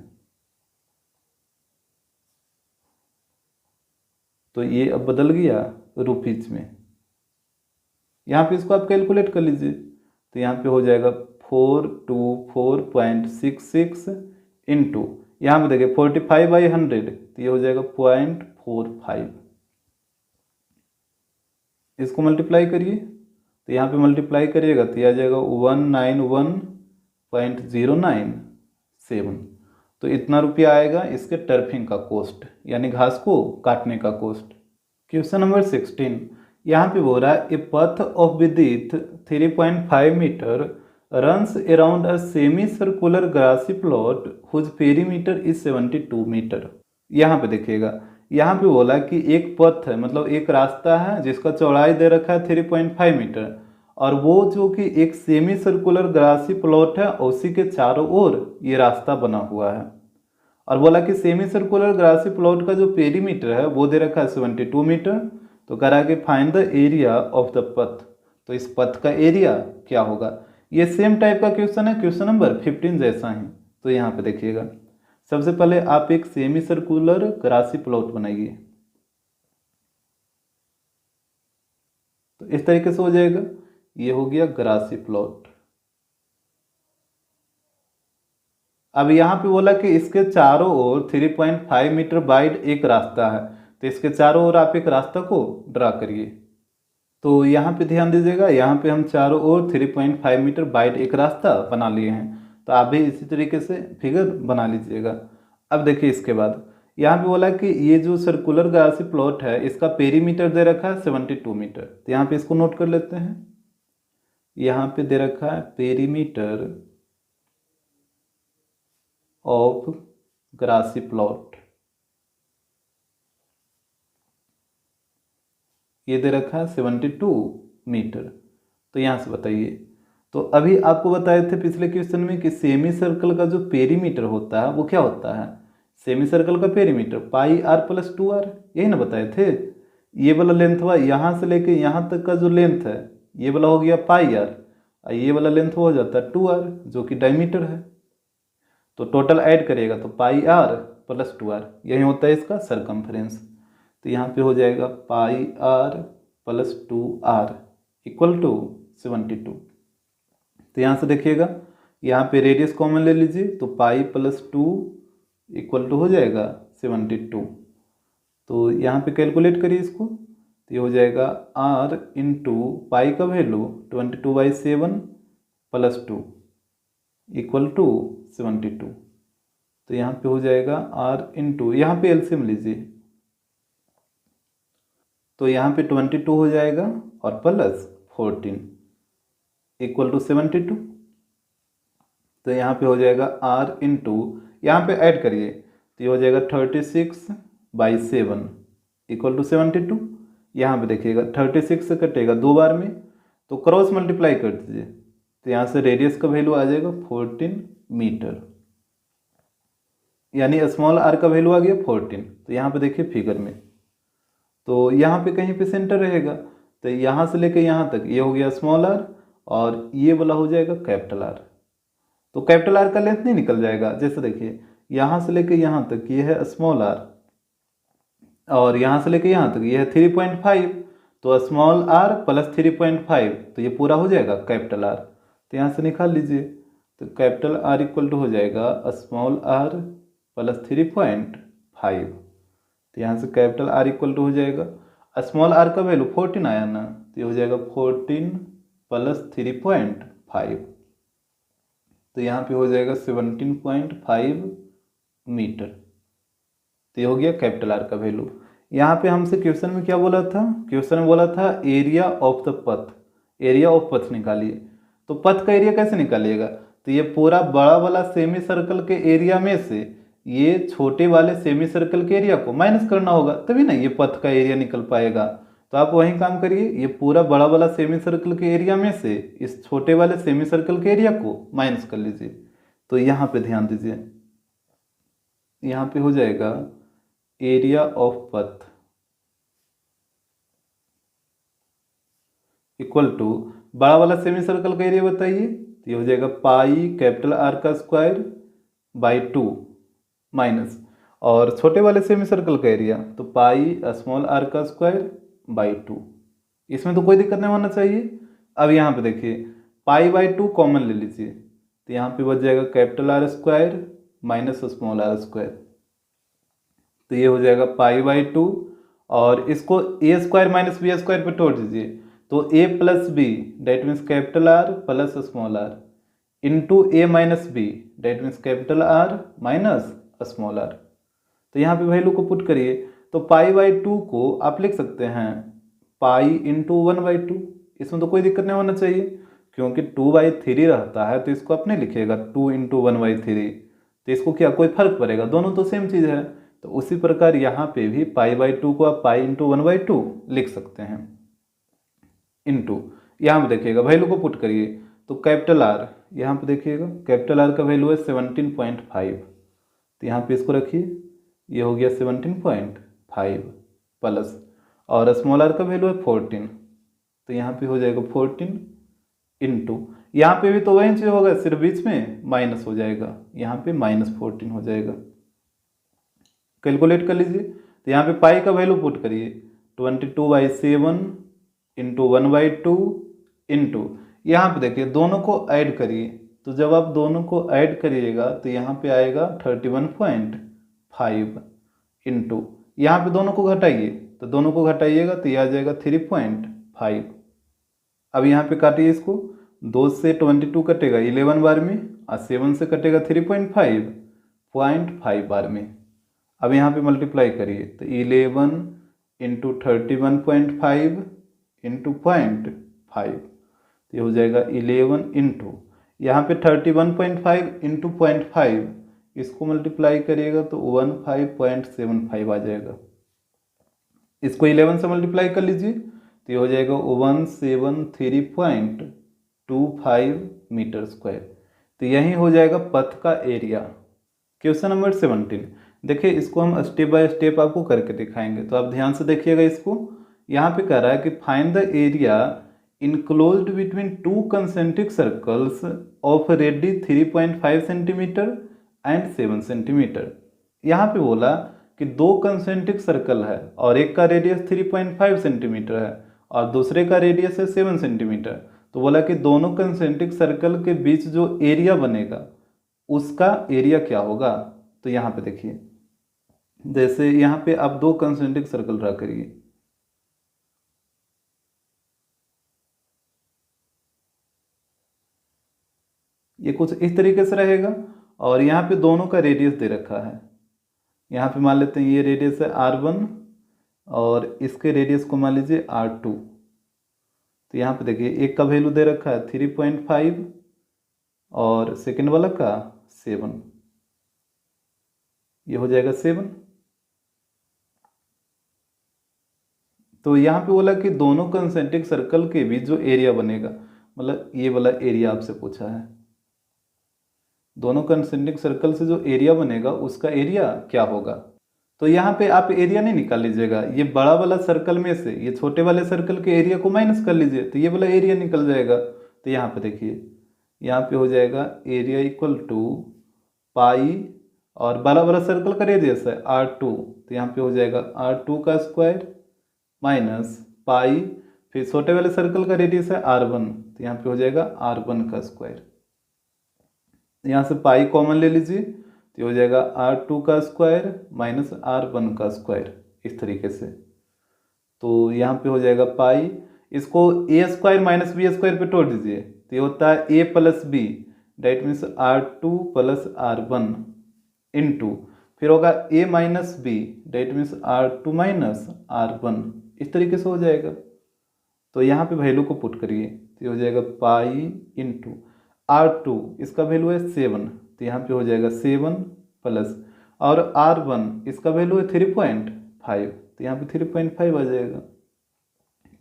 तो ये अब बदल गया रुपीज में। यहाँ पे इसको आप कैलकुलेट कर लीजिए, तो यहाँ पे हो जाएगा 424.66 इंटू, यहाँ पे देखिए 45/100, तो ये हो जाएगा 0.45। इसको मल्टीप्लाई करिए, तो यहाँ पे मल्टीप्लाई करिएगा तो ये आ जाएगा 191.097। तो इतना रुपया आएगा इसके टर्फिंग का कॉस्ट, यानी घास को काटने का कॉस्ट। क्वेश्चन नंबर 16, यहाँ पे बोल रहा है a path of width 3.5 metre runs around a semi-circular grassy plot whose perimeter is 72 metre. यहाँ पे देखिएगा, यहाँ पे बोला कि एक पथ है, मतलब एक रास्ता है जिसका चौड़ाई दे रखा है 3.5 मीटर, और वो जो कि एक सेमी सर्कुलर ग्रासी प्लॉट है उसी के चारों ओर ये रास्ता बना हुआ है। और बोला कि सेमी सर्कुलर ग्रासी प्लॉट का जो पेरीमीटर है वो दे रखा है 72 मीटर। तो करा के find the area of the path, तो इस पथ का एरिया क्या होगा। ये सेम टाइप का क्वेश्चन है क्वेश्चन नंबर 15 जैसा ही। तो यहाँ पे देखिएगा, सबसे पहले आप एक सेमी सर्कुलर ग्रासी प्लॉट बनाइए। तो इस तरीके से हो जाएगा, ये हो गया ग्रासी प्लॉट। अब यहाँ पे बोला कि इसके चारों ओर 3.5 मीटर वाइड एक रास्ता है, तो इसके चारों ओर आप एक रास्ता को ड्रा करिए। तो यहाँ पे ध्यान दीजिएगा, यहाँ पे हम चारों ओर 3.5 मीटर वाइड एक रास्ता बना लिए हैं। तो आप भी इसी तरीके से फिगर बना लीजिएगा। अब देखिए इसके बाद यहाँ पे बोला कि ये जो सर्कुलर ग्रासी प्लॉट है इसका पेरीमीटर दे रखा है 72 मीटर। तो यहाँ पे इसको नोट कर लेते हैं। यहाँ पे दे रखा है पेरीमीटर ऑफ ग्रासी प्लॉट, ये दे रखा है 72 मीटर। तो यहाँ से बताइए, तो अभी आपको बताए थे पिछले क्वेश्चन में कि सेमी सर्कल का जो पेरीमीटर होता है वो क्या होता है। सेमी सर्कल का perimeter pi r plus 2r, यही ना बताए थे। ये वाला लेंथ हुआ यहाँ से लेके यहाँ तक का जो लेंथ है ये वाला हो गया पाई आर, और ये वाला लेंथ हो जाता है 2r जो कि डायमीटर है। तो टोटल ऐड करिएगा तो पाई आर प्लस 2r, यही होता है इसका सरकमफ्रेंस। तो यहाँ पे हो जाएगा pi r plus 2r equal to 72। तो यहाँ से देखिएगा, यहाँ पे रेडियस कॉमन ले लीजिए, तो पाई प्लस 2 इक्वल टू हो जाएगा 72। तो यहाँ पे कैलकुलेट करिए इसको, तो ये हो जाएगा r इंटू पाई का वैल्यू 22/7 प्लस 2 इक्वल टू 72। तो यहाँ पे हो जाएगा r इंटू, यहाँ पे एलसीएम लीजिए, तो यहाँ पे 22 हो जाएगा और प्लस 14 इक्वल टू 72। तो यहाँ पे हो जाएगा r इंटू, यहाँ पे ऐड करिए तो ये हो जाएगा 36/7 इक्वल टू 72। यहाँ पे देखिएगा 36 से कटेगा 2 बार में, तो क्रॉस मल्टीप्लाई कर दीजिए, तो यहाँ से रेडियस का वैल्यू आ जाएगा 14 मीटर, यानी स्मॉल r का वैल्यू आ गया 14। तो यहाँ पे देखिए फिगर में, तो यहाँ पे कहीं पे सेंटर रहेगा, तो यहाँ से लेके यहाँ तक ये हो गया स्मॉल r, और ये वाला हो जाएगा कैपिटल R। तो कैपिटल R का लेंथ नहीं निकल जाएगा। जैसे देखिए यहाँ से लेके यहाँ तक ये है स्मॉल r, और यहाँ से लेके यहाँ तक ये है 3.5, तो स्मॉल r प्लस 3.5, तो ये पूरा हो जाएगा कैपिटल R। तो यहाँ से निकाल लीजिए, तो कैपिटल R इक्वल टू हो जाएगा स्मॉल r प्लस 3.5। तो यहाँ से कैपिटल R इक्वल टू हो जाएगा, स्मॉल r का वैल्यू 14 आया ना, तो ये हो जाएगा 14 प्लस 3.5, तो यहाँ पे हो जाएगा 17.5 मीटर। तो ये हो गया कैपिटल R का वैल्यू। यहाँ पे हमसे क्वेश्चन में क्या बोला था, क्वेश्चन में बोला था area of the path, area of पथ निकालिए। तो पथ का एरिया कैसे निकालिएगा, तो ये पूरा बड़ा वाला सेमी सर्कल के एरिया में से ये छोटे वाले सेमी सर्कल के एरिया को माइनस करना होगा, तभी ना ये पथ का एरिया निकल पाएगा। तो आप वही काम करिए, ये पूरा बड़ा वाला सेमी सर्कल के एरिया में से इस छोटे वाले सेमी सर्कल के एरिया को माइनस कर लीजिए। तो यहाँ पे ध्यान दीजिए, यहाँ पे हो जाएगा एरिया ऑफ पथ इक्वल टू बड़ा वाला सेमी सर्कल का एरिया बताइए, तो ये हो जाएगा पाई कैपिटल R का स्क्वायर बाई 2 माइनस, और छोटे वाले सेमी सर्कल का एरिया तो पाई स्मॉल r का स्क्वायर बाई 2। इसमें तो कोई दिक्कत नहीं होना चाहिए। अब यहाँ पे देखिए पाई बाई 2 कॉमन ले लीजिए, तो यहाँ पे बच जाएगा capital R square minus small r square, तो ये हो जाएगा पाई बाई 2, और इसको a square minus B square पे तोड़ दीजिए, तो a plus B that means capital R plus small r into A minus B that means capital R minus small r। तो यहाँ पे वैल्यू को पुट करिए, तो पाई बाई 2 को आप लिख सकते हैं पाई इंटू 1/2। इसमें तो कोई दिक्कत नहीं होना चाहिए, क्योंकि 2/3 रहता है, तो इसको अपने लिखिएगा 2 इंटू 1/3। तो इसको क्या कोई फर्क पड़ेगा, दोनों तो सेम चीज़ है। तो उसी प्रकार यहाँ पे भी π/2 को आप पाई इंटू 1/2 लिख सकते हैं। इंटू यहाँ पे देखिएगा वैल्यू को पुट करिए, तो कैपिटल आर यहाँ पे देखिएगा कैपिटल आर का वैल्यू है 17.5, तो यहाँ पे इसको रखिए, ये हो गया 17.5 प्लस, और स्मॉल आर का वैल्यू है 14, तो यहाँ पे हो जाएगा 14 इंटू, यहाँ पे भी तो वही चीज होगा, सिर्फ बीच में माइनस हो जाएगा, यहाँ पे -14 हो जाएगा। कैलकुलेट कर लीजिए, तो यहाँ पे पाई का वैल्यू पुट करिए, 22/7 इंटू 1/2 इंटू, यहाँ पे देखिए दोनों को ऐड करिए, तो जब आप दोनों को ऐड करिएगा तो यहाँ पे आएगा 31.5 इंटू, यहाँ पे दोनों को घटाइए, तो दोनों को घटाइएगा तो ये आ जाएगा 3.5। अब यहाँ पे काटिए इसको, 2 से 22 कटेगा 11 बार में, और 7 से कटेगा 3.5 0.5 बार में। अब यहाँ पे मल्टीप्लाई करिए, तो 11 इंटू 31.5 इंटू 0.5, तो ये हो जाएगा 11 इंटू, यहाँ पे 31.5 इंटू 0.5, इसको मल्टीप्लाई करिएगा तो 15.75 आ जाएगा। इसको 11 से मल्टीप्लाई कर लीजिए, तो ये हो जाएगा 173.25 मीटर स्क्वायर। तो यही हो जाएगा पथ का एरिया। क्वेश्चन नंबर 17, देखिए इसको हम स्टेप बाय स्टेप आपको करके दिखाएंगे, तो आप ध्यान से देखिएगा इसको। यहाँ पे कह रहा है कि find the area enclosed between 2 concentric circles of radius 3.5 centimetre and 7 centimetre. यहाँ पे बोला कि 2 कंसेंट्रिक सर्कल है और एक का रेडियस 3.5 सेंटीमीटर है और दूसरे का रेडियस है 7 सेंटीमीटर। तो बोला कि दोनों कंसेंट्रिक सर्कल के बीच जो एरिया बनेगा उसका एरिया क्या होगा। तो यहाँ पे देखिए, जैसे यहाँ पे आप 2 कंसेंट्रिक सर्कल ड्रा करिए, ये कुछ इस तरीके से रहेगा और यहाँ पे दोनों का रेडियस दे रखा है। यहाँ पे मान लेते हैं ये रेडियस है r1 और इसके रेडियस को मान लीजिए r2। तो यहाँ पे देखिए एक का वैल्यू दे रखा है 3.5 और सेकेंड वाला का 7, ये हो जाएगा 7। तो यहाँ पे बोला कि दोनों कंसेंट्रिक सर्कल के बीच जो एरिया बनेगा, मतलब ये वाला एरिया आपसे पूछा है, दोनों कंसेंट्रिक सर्कल से जो एरिया बनेगा उसका एरिया क्या होगा। तो यहाँ पे आप एरिया नहीं निकाल लीजिएगा, ये बड़ा वाला सर्कल में से ये छोटे वाले सर्कल के एरिया को माइनस कर लीजिए, तो ये वाला एरिया निकल जाएगा। तो यहाँ पे देखिए, यहाँ पे हो जाएगा एरिया इक्वल टू पाई, और बड़ा वाला सर्कल का रेडियस है r2, तो यहाँ पे हो जाएगा r2 का स्क्वायर माइनस पाई, फिर छोटे वाले सर्कल का रेडियस है r1, तो यहाँ पे हो जाएगा r1 का स्क्वायर। यहाँ से पाई कॉमन ले लीजिए, तो हो जाएगा r2 का स्क्वायर माइनस r1 का स्क्वायर, इस तरीके से। तो यहाँ पे हो जाएगा पाई, इसको a square minus B square पे तोड़ दीजिए, तो ये होता है a plus B, that means r2 plus r1 into, फिर होगा a minus B, that means r2 minus r1, इस तरीके से हो जाएगा। तो यहाँ पे वैल्यू को पुट करिए, तो ये हो जाएगा पाई इंटू r2, इसका वैल्यू है 7, तो यहाँ पे हो जाएगा 7 प्लस, और r1 इसका वैल्यू है 3.5, तो यहाँ पे 3.5 आ जाएगा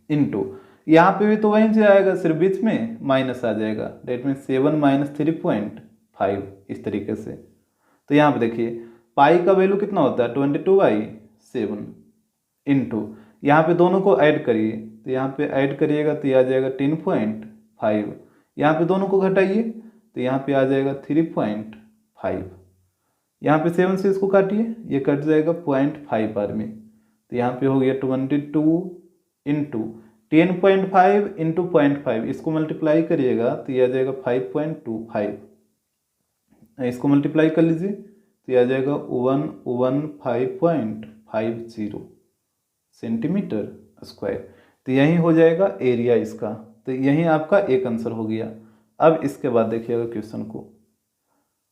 इंटू, यहाँ पे भी तो वहीं से आएगा, सिर्फ बीच में माइनस आ जाएगा, डेट मीन 7 माइनस 3.5, इस तरीके से। तो यहाँ पे देखिए पाई का वैल्यू कितना होता है 22/7 इंटू, यहाँ पे दोनों को ऐड करिए, तो यहाँ पे ऐड करिएगा तो ये आ जाएगा 10.5, यहाँ पे दोनों को घटाइए तो यहाँ पे आ जाएगा 3.5, यहाँ पे 7 से इसको काटिए, ये कट जाएगा 0.5 बार में, तो यहाँ पे हो गया 22 इंटू 10.5 इंटू 0.5, इसको मल्टीप्लाई करिएगा तो ये आ जाएगा 5.25, इसको मल्टीप्लाई कर लीजिए तो ये आ जाएगा 115.50 सेंटीमीटर स्क्वायर। तो यही हो जाएगा एरिया इसका, तो यही आपका एक आंसर हो गया। अब इसके बाद देखिएगा क्वेश्चन को,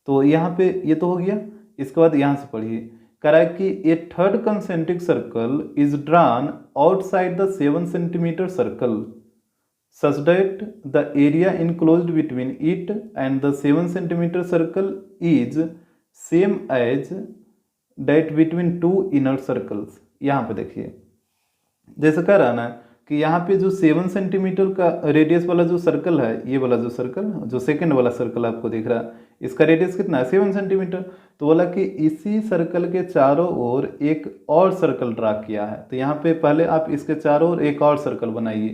तो यहाँ पे ये तो हो गया, इसके बाद यहाँ से पढ़िए, कह रहा है कि a third concentric circle is drawn outside the 7 centimetre circle such that the area enclosed between it and the 7 centimeter circle is same as that between two inner circles. यहाँ पे देखिए जैसे कह रहा ना कि यहाँ पे जो 7 सेंटीमीटर का रेडियस वाला जो सर्कल है, ये वाला जो सर्कल, जो सेकंड वाला सर्कल आपको दिख रहा है, इसका रेडियस कितना है 7 सेंटीमीटर। तो बोला कि इसी सर्कल के चारों ओर एक और सर्कल ड्रा किया है। तो यहाँ पे पहले आप इसके चारों ओर एक और सर्कल बनाइए।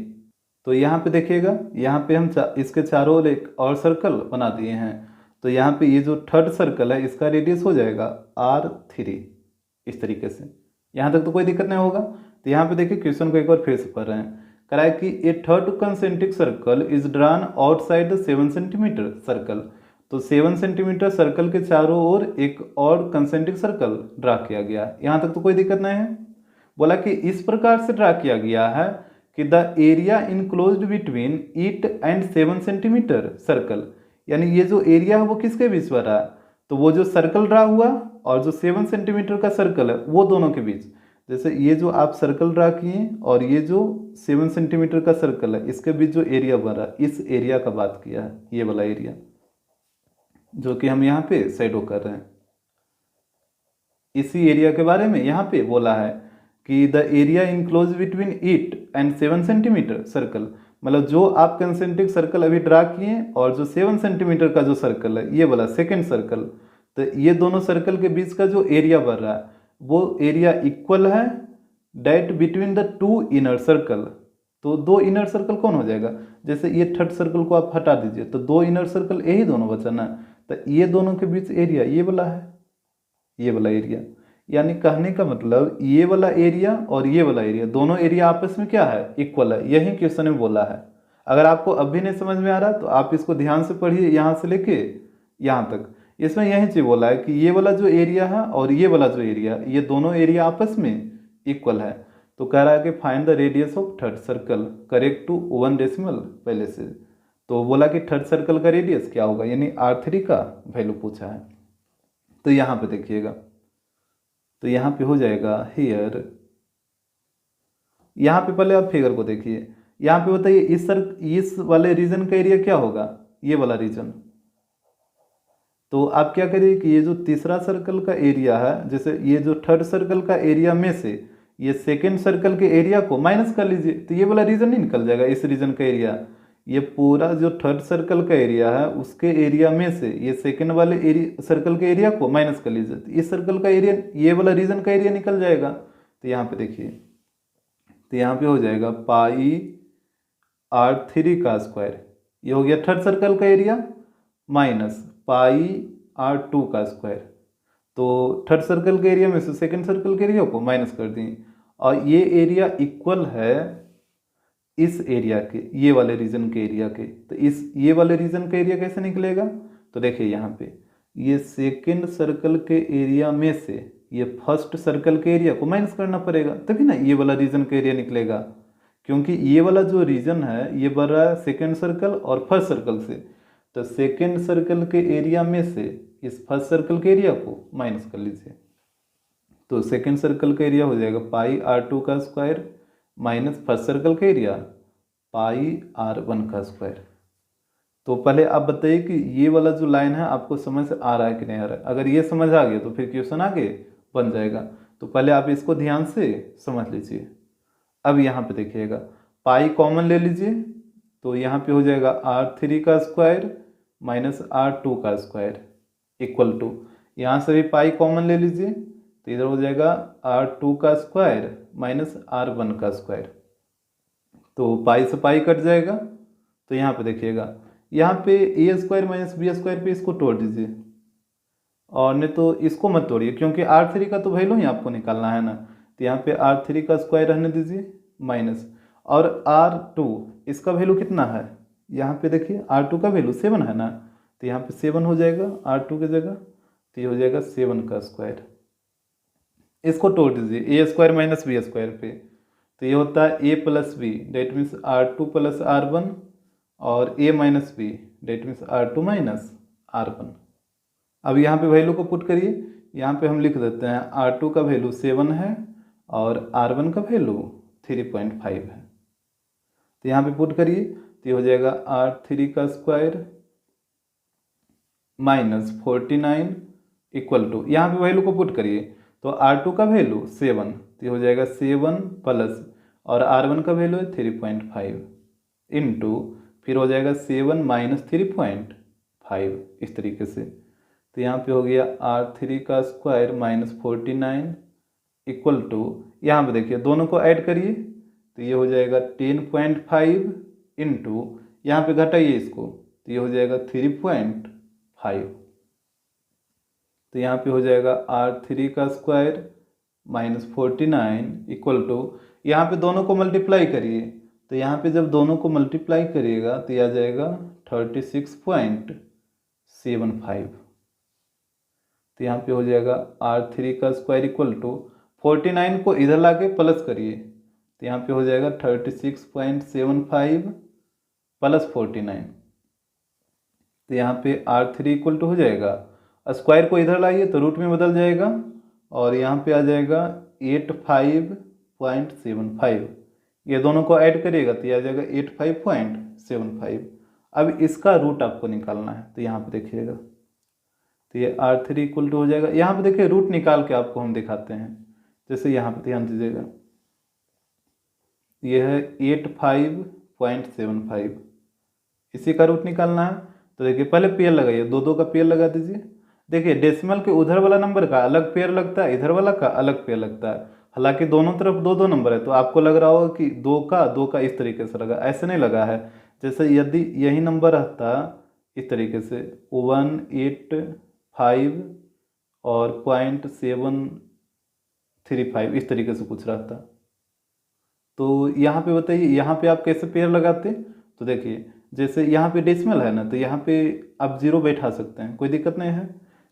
तो यहाँ पे देखिएगा, यहाँ पे हम इसके चारों ओर एक और सर्कल बना दिए हैं। तो यहाँ पे ये जो थर्ड सर्कल है इसका रेडियस हो जाएगा R3। इस तरीके से यहाँ तक तो कोई दिक्कत नहीं होगा। तो यहाँ पे देखिए क्वेश्चन को एक बार फिर से पढ़ रहे हैं। करा है कि a third concentric circle is drawn outside the 7 centimetre circle. तो 7 सेंटीमीटर सर्कल के चारों ओर एक और कंसेंट्रिक सर्कल ड्रा किया गया। यहाँ तक तो कोई दिक्कत नहीं है। बोला कि इस प्रकार से ड्रा किया गया है कि the area enclosed between it and 7 centimetre circle, यानी ये जो एरिया है वो किसके बीच में रहा है, तो वो जो सर्कल ड्रा हुआ और जो 7 सेंटीमीटर का सर्कल है वो दोनों के बीच। जैसे ये जो आप सर्कल ड्रा किए और ये जो 7 सेंटीमीटर का सर्कल है इसके बीच जो एरिया बन रहा है, इस एरिया का बात किया है, ये वाला एरिया जो कि हम यहाँ पे शैडो कर रहे हैं। इसी एरिया के बारे में यहाँ पे बोला है कि the area enclose between it and 7 centimetre circle, मतलब जो आप कंसेंट्रिक सर्कल अभी ड्रा किए और जो 7 सेंटीमीटर का जो सर्कल है ये वाला सेकेंड सर्कल, तो ये दोनों सर्कल के बीच का जो एरिया बन रहा है वो एरिया इक्वल है that between the two inner circle. तो दो इनर सर्कल कौन हो जाएगा, जैसे ये थर्ड सर्कल को आप हटा दीजिए तो दो इनर सर्कल यही दोनों बचा ना, तो ये दोनों के बीच एरिया ये वाला है, ये वाला एरिया। यानी कहने का मतलब ये वाला एरिया और ये वाला एरिया दोनों एरिया आपस में क्या है, इक्वल है। यही क्वेश्चन में बोला है। अगर आपको अभी नहीं समझ में आ रहा तो आप इसको ध्यान से पढ़िए यहाँ से लेके यहाँ तक। इसमें यही चीज बोला है कि ये वाला जो एरिया है और ये वाला जो एरिया, ये दोनों एरिया आपस में इक्वल है। तो कह रहा है कि find the radius of third circle correct to 1 decimal पहले से। तो बोला कि थर्ड सर्कल का रेडियस क्या होगा, यानी R3 का वैल्यू पूछा है। तो यहाँ पे देखिएगा, तो यहाँ पे हो जाएगा हियर, यहाँ पे पहले आप फिगर को देखिए। यहाँ पे बताइए इस वाले रीजन का एरिया क्या होगा, ये वाला रीजन। तो आप क्या करिए कि ये जो तीसरा सर्कल का एरिया है, जैसे ये जो थर्ड सर्कल का एरिया में से ये सेकेंड सर्कल के एरिया को माइनस कर लीजिए, तो ये वाला रीजन नहीं निकल जाएगा। इस रीजन का एरिया, ये पूरा जो थर्ड सर्कल का एरिया है उसके एरिया में से ये सेकेंड वाले एरिया सर्कल के एरिया को माइनस कर लीजिए, तो इस सर्कल का एरिया, ये वाला रीजन का एरिया निकल जाएगा। तो यहाँ पे देखिए, तो यहाँ पे हो जाएगा पाई R3 का स्क्वायर, ये हो गया थर्ड सर्कल का एरिया, माइनस पाई R2 का स्क्वायर। तो थर्ड सर्कल के एरिया में से सेकेंड सर्कल के एरिया को माइनस कर दिए और ये एरिया इक्वल है इस एरिया के, ये वाले रीजन के एरिया के। तो इस ये वाले रीजन का एरिया कैसे निकलेगा, तो देखिए यहाँ पे ये सेकेंड सर्कल के एरिया में से ये फर्स्ट सर्कल के एरिया को माइनस करना पड़ेगा, तभी ना ये वाला रीजन का एरिया निकलेगा। क्योंकि ये वाला जो रीजन है ये बढ़ रहा है सेकेंड सर्कल और फर्स्ट सर्कल से, तो सेकेंड सर्कल के एरिया में से इस फर्स्ट सर्कल के एरिया को माइनस कर लीजिए। तो सेकेंड सर्कल का एरिया हो जाएगा पाई R2 का स्क्वायर माइनस फर्स्ट सर्कल का एरिया पाई R1 का स्क्वायर। तो पहले आप बताइए कि ये वाला जो लाइन है आपको समझ आ रहा है कि नहीं आ रहा है। अगर ये समझ आ गया तो फिर क्वेश्चन आगे बन जाएगा। तो पहले आप इसको ध्यान से समझ लीजिए। अब यहाँ पे देखिएगा, पाई कॉमन ले लीजिए, तो यहाँ पे हो जाएगा R3 का स्क्वायर माइनस R2 का स्क्वायर इक्वल टू, यहाँ से भी पाई कॉमन ले लीजिए, तो इधर हो जाएगा R2 का स्क्वायर माइनस R1 का स्क्वायर। तो पाई से पाई कट जाएगा। तो यहाँ पे देखिएगा, यहाँ पे ए स्क्वायर माइनस बी स्क्वायर पे इसको तोड़ दीजिए, और नहीं तो इसको मत तोड़िए क्योंकि R3 का तो वैल्यू ही आपको निकालना है ना। तो यहाँ पे R3 का स्क्वायर रहने दीजिए माइनस, और R2 इसका वैल्यू कितना है, यहाँ पे देखिए R2 का वैल्यू 7 है ना, तो यहाँ पे 7 हो जाएगा R2 की जगह, तो ये हो जाएगा 7 का स्क्वायर। इसको तोड़ दीजिए A square minus B square पे, तो ये होता है A plus B that means R2 plus R1 और A minus B that means R2 minus R1। अब यहाँ पे वैल्यू को पुट करिए, यहाँ पे हम लिख देते हैं R2 का वैल्यू 7 है और R1 का वैल्यू 3.5 है। तो यहाँ पे पुट करिए, तो ये हो जाएगा R3 का स्क्वायर माइनस 49 इक्वल टू, यहाँ पे वैल्यू को पुट करिए, तो R2 का वैल्यू 7, तो ये हो जाएगा 7 प्लस, और R1 का वैल्यू है 3.5 इंटू, फिर हो जाएगा 7 माइनस 3.5 इस तरीके से। तो यहाँ पे हो गया R3 का स्क्वायर माइनस 49 इक्वल टू, यहाँ पे देखिए दोनों को ऐड करिए तो ये हो जाएगा 10.5 इंटू, यहाँ पे घटाइए इसको तो ये हो जाएगा 3.5। तो यहाँ पे हो जाएगा R3 का स्क्वायर माइनस 49 इक्वल टू, यहाँ पे दोनों को मल्टीप्लाई करिए, तो यहाँ पे जब दोनों को मल्टीप्लाई करिएगा तो ये आ जाएगा 36.75। तो यहाँ पे हो जाएगा R3 का स्क्वायर इक्वल टू 49 को इधर लाके प्लस करिए, तो यहाँ पे हो जाएगा 36.75 प्लस 49। तो यहाँ पे R3 इक्वल टू हो जाएगा, स्क्वायर को इधर लाइए तो रूट में बदल जाएगा, और यहाँ पे आ जाएगा 85.75। ये दोनों को ऐड करिएगा तो ये आ जाएगा 85.75। अब इसका रूट आपको निकालना है, तो यहाँ पे देखिएगा तो ये R3 इक्वल टू हो जाएगा, यहाँ पे देखिए रूट निकाल के आपको हम दिखाते हैं। जैसे यहाँ पे ध्यान दीजिएगा, ये है 85.75, इसी का रूट निकालना है। तो देखिए पहले पेयर लगाइए, दो का पेयर लगा दीजिए। देखिए डेसिमल के उधर वाला नंबर का अलग पेयर लगता है, इधर वाला का अलग पेयर लगता है। हालांकि दोनों तरफ दो नंबर है, तो आपको लग रहा होगा कि दो का इस तरीके से लगा, ऐसे नहीं लगा है। जैसे यदि यही नंबर रहता इस तरीके से 185 और 0.735 इस तरीके से कुछ रहता, तो यहाँ पे बताइए यहाँ पे आप कैसे पेयर लगाते। तो देखिए जैसे यहाँ पे डेसिमल है ना, तो यहाँ पे आप 0 बैठा सकते हैं, कोई दिक्कत नहीं है।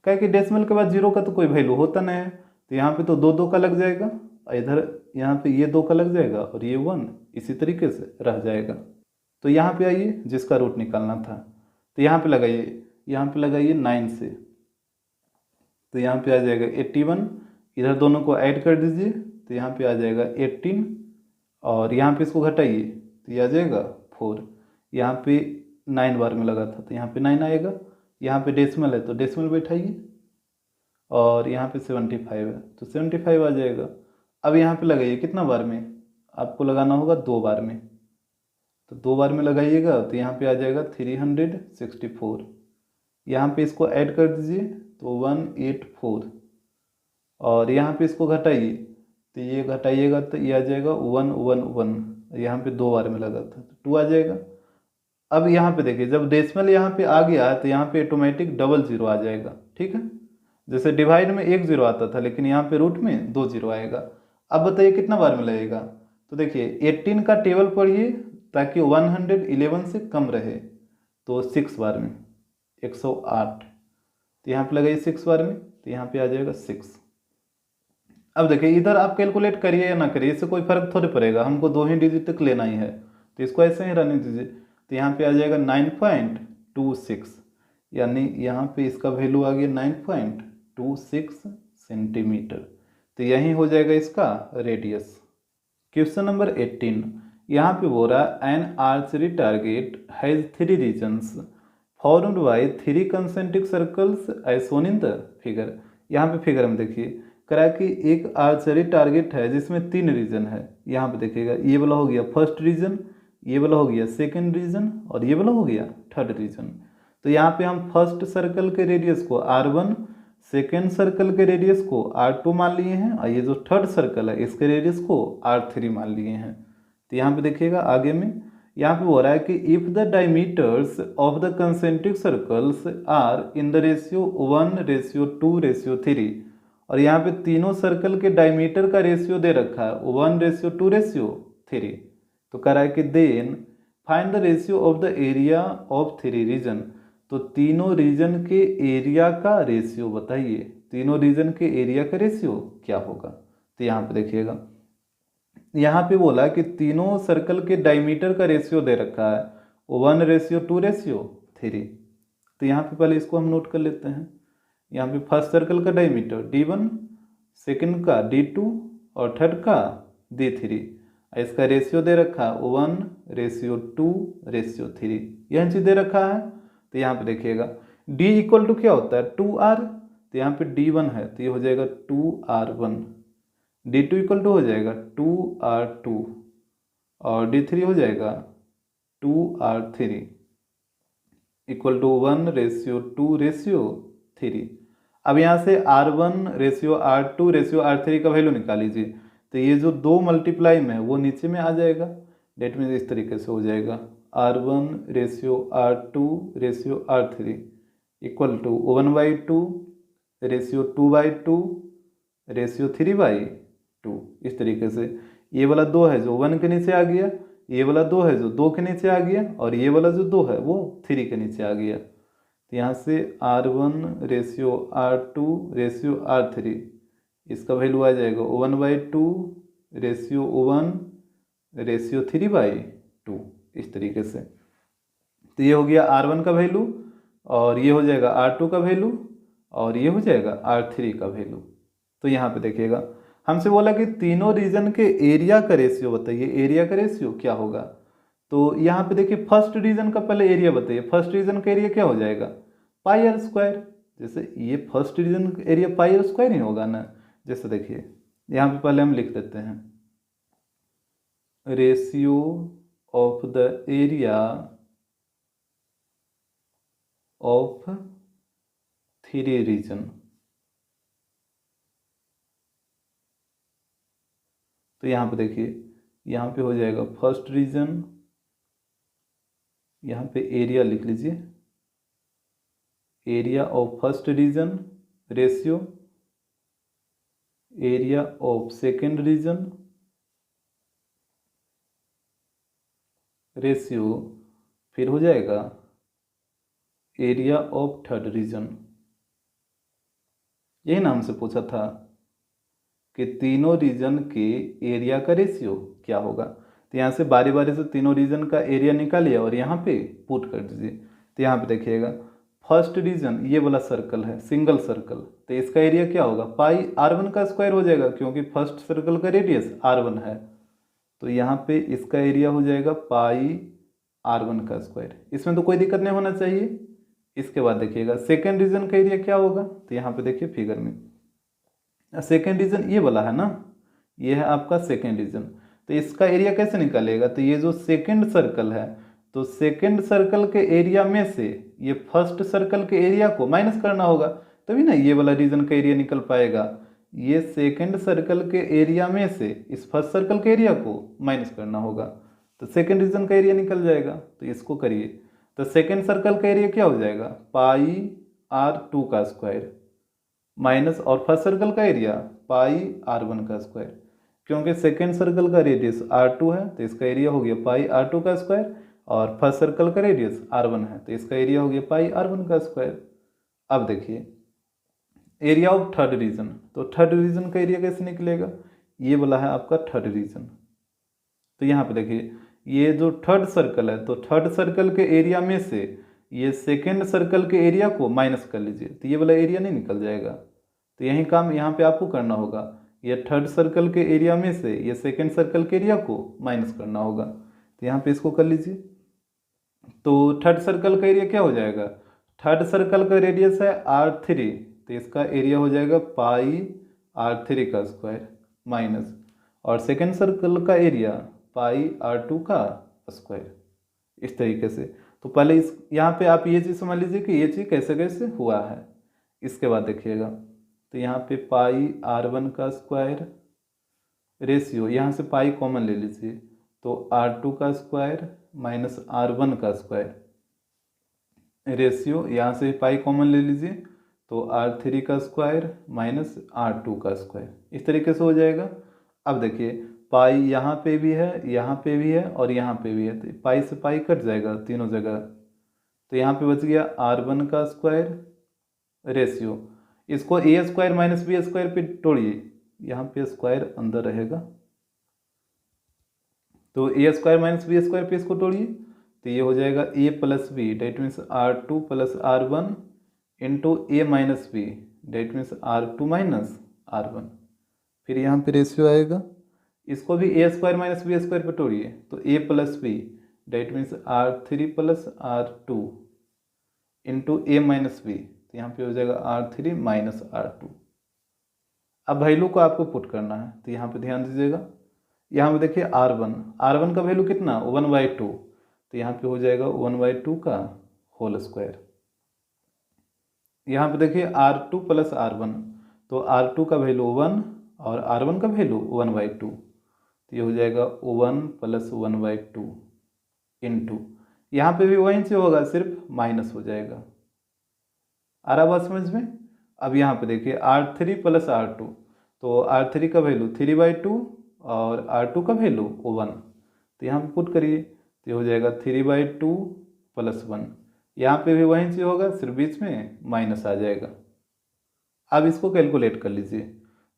क्या कि डेसिमल के बाद 0 का तो कोई वैल्यू होता नहीं है, तो यहाँ पे तो दो का लग जाएगा, इधर यहाँ पे ये 2 का लग जाएगा और ये 1 इसी तरीके से रह जाएगा। तो यहाँ पे आइए, जिसका रूट निकालना था तो यहाँ पे लगाइए, यहाँ पे लगाइए 9 से, तो यहाँ पे आ जाएगा 81, इधर दोनों को ऐड कर दीजिए तो यहाँ पे आ जाएगा 18, और यहाँ पे इसको घटाइए तो ये आ जाएगा 4। यहाँ पे 9 बार में लगा था तो यहाँ पे 9 आएगा, यहाँ पे डेसिमल है तो डेसिमल बैठाइए, और यहाँ पे 75 है तो 75 आ जाएगा। अब यहाँ पे लगाइए कितना बार में, आपको लगाना होगा 2 बार में, तो 2 बार में लगाइएगा तो यहाँ पे आ जाएगा 364। यहाँ पे इसको ऐड कर दीजिए तो 184, और यहाँ पे इसको घटाइए तो ये घटाइएगा तो ये आ जाएगा 111, यहाँ पे 2 बार में लगा था तो 2 आ जाएगा। अब यहाँ पे देखिए जब डेसिमल यहाँ पे आ गया तो यहाँ पे ऑटोमेटिक 00 आ जाएगा, ठीक है। जैसे डिवाइड में 1 0 आता था, लेकिन यहाँ पे रूट में 2 0 आएगा। अब बताइए कितना बार में लगेगा, तो देखिए 18 का टेबल पढ़िए ताकि 111 से कम रहे, तो 6 बार में 108, तो यहाँ पे लगाइए 6 बार में, तो यहाँ पे आ जाएगा 6। अब देखिए इधर आप कैलकुलेट करिए या ना करिए, इससे कोई फर्क थोड़ी पड़ेगा, हमको 2 ही डिजिट तक लेना ही है, तो इसको ऐसे ही रहने दीजिए। तो यहाँ पे आ जाएगा 9.26, यानी यहाँ पे इसका वैल्यू आ गया 9.26 सेंटीमीटर, तो यही हो जाएगा इसका रेडियस। क्वेश्चन नंबर 18, यहाँ पे बोल रहा an archery target has 3 regions formed by 3 concentric circles as shown in the figure. यहाँ पे फिगर में देखिए करा कि एक आर्चरी टारगेट है जिसमें 3 रीजन है। यहाँ पे देखिएगा ये वाला हो गया फर्स्ट रीजन, ये वाला हो गया सेकंड रीजन, और ये वाला हो गया थर्ड रीजन। तो यहाँ पे हम फर्स्ट सर्कल के रेडियस को R1, सेकेंड सर्कल के रेडियस को R2 मान लिए हैं, और ये जो थर्ड सर्कल है इसके रेडियस को R3 मान लिए हैं। तो यहाँ पे देखिएगा आगे में यहाँ पे हो रहा है कि if the diameters of the concentric circles are in the ratio 1:2:3, और यहाँ पे तीनों सर्कल के डायमीटर का रेशियो दे रखा है 1:2:3, तो कह रहा है कि then find the ratio of the area of 3 region. तो तीनों रीजन के एरिया का रेशियो बताइए, तीनों रीजन के एरिया का रेशियो क्या होगा। तो यहाँ पे देखिएगा यहाँ पे बोला कि तीनों सर्कल के डायमीटर का रेशियो दे रखा है 1:2:3। तो यहाँ पे पहले इसको हम नोट कर लेते हैं। यहाँ पे फर्स्ट सर्कल का डायमीटर D1, सेकंड का D2 और थर्ड का D3। इसका रेशियो दे रखा है 1:2:3, यह चीज़ दे रखा है। तो यहाँ पे देखिएगा D इक्वल टू क्या होता है 2R, तो यहाँ पे D1 है तो ये हो जाएगा 2R1, D2 इक्वल टू हो जाएगा 2R2 और D3 हो जाएगा 2R3 इक्वल टू 1:2:3। अब यहाँ से R1:R2:R3 का वैल्यू निकाल लीजिए, तो ये जो 2 मल्टीप्लाई में है वो नीचे में आ जाएगा। डेट मीन इस तरीके से हो जाएगा R1:R2:R3 इक्वल टू 1/2:2/2:3/2 इस तरीके से। ये वाला 2 है जो 1 के नीचे आ गया, ये वाला 2 है जो 2 के नीचे आ गया, और ये वाला जो 2 है वो 3 के नीचे आ गया। तो यहाँ से R1:R2:R3 इसका वैल्यू आ जाएगा 1/2:1:3/2 इस तरीके से। तो ये हो गया R1 का वैल्यू, और ये हो जाएगा R2 का वैल्यू, और ये हो जाएगा R3 का वैल्यू। तो यहाँ पे देखिएगा हमसे बोला कि तीनों रीजन के एरिया का रेशियो बताइए, एरिया का रेशियो क्या होगा। तो यहाँ पे देखिए फर्स्ट रीजन का पहले एरिया बताइए। फर्स्ट रीजन का एरिया क्या हो जाएगा πr²। जैसे ये फर्स्ट रीजन का एरिया πr² ही होगा ना। जैसे देखिए यहाँ पे पहले हम लिख देते हैं ratio of the area of 3 region. तो यहाँ पे देखिए यहाँ पे हो जाएगा फर्स्ट रीजन, यहाँ पे एरिया लिख लीजिए, area of first region ratio area of second region ratio, फिर हो जाएगा एरिया ऑफ थर्ड रीजन। यही ना हमसे पूछा था कि तीनों रीजन के एरिया का रेशियो क्या होगा। तो यहाँ से बारी बारी से तीनों रीजन का एरिया निकालिए और यहाँ पे पुट कर दीजिए। तो यहाँ पे देखिएगा फर्स्ट रीजन ये वाला सर्कल है, सिंगल सर्कल, तो इसका एरिया क्या होगा πr1² हो जाएगा, क्योंकि फर्स्ट सर्कल का रेडियस r1 है। तो यहाँ पे इसका एरिया हो जाएगा πr1²। इसमें तो कोई दिक्कत नहीं होना चाहिए। इसके बाद देखिएगा सेकेंड रीजन का एरिया क्या होगा। तो यहाँ पे देखिए फिगर में सेकेंड रीजन ये वाला है ना, ये है आपका सेकेंड रीजन। तो इसका एरिया कैसे निकालेगा। तो ये जो सेकेंड सर्कल है, तो सेकेंड सर्कल के एरिया में से ये फर्स्ट सर्कल के एरिया को माइनस करना होगा, तभी ना ये वाला रीजन का एरिया निकल पाएगा। ये सेकेंड सर्कल के एरिया में से इस फर्स्ट सर्कल के एरिया को माइनस करना होगा, तो सेकेंड रीजन का एरिया निकल जाएगा। तो इसको करिए, तो सेकेंड सर्कल का एरिया क्या हो जाएगा πr2² माइनस, और फर्स्ट सर्कल का एरिया πr1²। क्योंकि सेकेंड सर्कल का रेडियस r2 है तो इसका एरिया हो गया πr2², और फर्स्ट सर्कल का रेडियस r1 है तो इसका एरिया हो गया πr1²। अब देखिए एरिया ऑफ थर्ड रीजन, तो थर्ड रीजन का एरिया कैसे निकलेगा। ये वाला है आपका थर्ड रीजन। तो यहाँ पे देखिए ये जो थर्ड सर्कल है, तो थर्ड सर्कल के एरिया में से ये सेकेंड सर्कल के एरिया को माइनस कर लीजिए, तो ये वाला एरिया नहीं निकल जाएगा। तो यही काम यहाँ पे आपको करना होगा, ये थर्ड सर्कल के एरिया में से ये सेकेंड सर्कल के एरिया को माइनस करना होगा। तो यहाँ पे इसको कर लीजिए। तो थर्ड सर्कल का एरिया क्या हो जाएगा, थर्ड सर्कल का रेडियस है r3, तो इसका एरिया हो जाएगा πr3² माइनस, और सेकेंड सर्कल का एरिया πr2²। इस तरीके से। तो पहले इस यहाँ पे आप ये चीज़ समझ लीजिए कि ये चीज़ कैसे कैसे हुआ है। इसके बाद देखिएगा तो यहाँ पे πr1² रेशियो, यहाँ से पाई कॉमन ले लीजिए, तो r2² माइनस r1² रेशियो, यहाँ से पाई कॉमन ले लीजिए, तो r3² माइनस r2²। इस तरीके से हो जाएगा। अब देखिए पाई यहाँ पे भी है, यहाँ पे भी है, और यहाँ पे भी है, तो पाई से पाई कट जाएगा तीनों जगह। तो यहाँ पे बच गया r1² रेशियो, इसको a² माइनस b² पे तोड़िए, यहाँ पे स्क्वायर अंदर रहेगा, तो a² माइनस b² पे इसको तोड़िए, तो ये हो जाएगा a plus B, that means r2 plus r1 into a minus B, that means r2 minus r1। फिर यहाँ पे रेशियो आएगा, इसको भी a² माइनस b² पे तोड़िए, तो a plus B, that means r3 plus r2 into a minus B, तो यहाँ पे हो जाएगा R3 माइनस R2। अब वैल्यू को आपको पुट करना है, तो यहाँ पे ध्यान दीजिएगा, यहाँ पे देखिए R1 का वैल्यू कितना 1/2, तो यहाँ पे हो जाएगा 1/2 का होल स्क्वायर। यहाँ पे देखिए R2 प्लस R1, तो R2 का वैल्यू 1 और R1 का वैल्यू 1/2, तो ये हो जाएगा 1 प्लस 1/2 इंटू, यहाँ पे भी वहीं से होगा, सिर्फ माइनस हो जाएगा। आ रहा बात समझ में। अब यहाँ पे देखिए R3 प्लस R2, तो R3 का वैल्यू 3/2 और R2 का वैल्यू 1, तो यहाँ पे पुट करिए, तो ये हो जाएगा 3/2 प्लस 1, यहाँ पे भी वहीं से होगा, सिर्फ बीच में माइनस आ जाएगा। अब इसको कैलकुलेट कर लीजिए,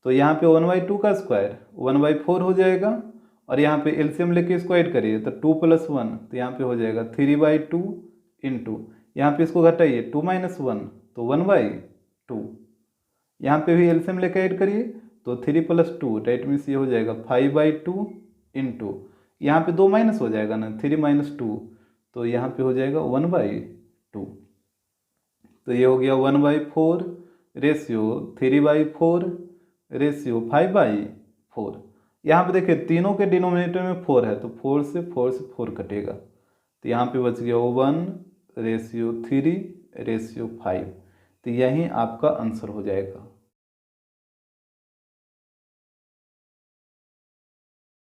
तो यहाँ पे 1/2 का स्क्वायर 1/4 हो जाएगा, और यहाँ पे एलसीएम लेके इसको ऐड करिए, तो 2 प्लस 1, तो यहाँ पे हो जाएगा 3/2 इंटू, यहाँ पे इसको घटाइए 2 माइनस 1, तो 1/2, यहाँ पे भी एलसीएम लेके ऐड करिए, तो 3 प्लस 2 डेट मीन्स ये हो जाएगा 5/2 इंटू, यहाँ पे 2 माइनस हो जाएगा ना, 3 माइनस 2, तो यहाँ पे हो जाएगा 1/2, तो ये हो गया 1/4 रेशियो 3/4 रेशियो 5/4। यहाँ पे देखिए तीनों के डिनोमिनेटर में 4 है, तो 4 से 4 कटेगा, तो यहाँ पे बच गया 1/3 रेशियो 5, तो यही आपका आंसर हो जाएगा।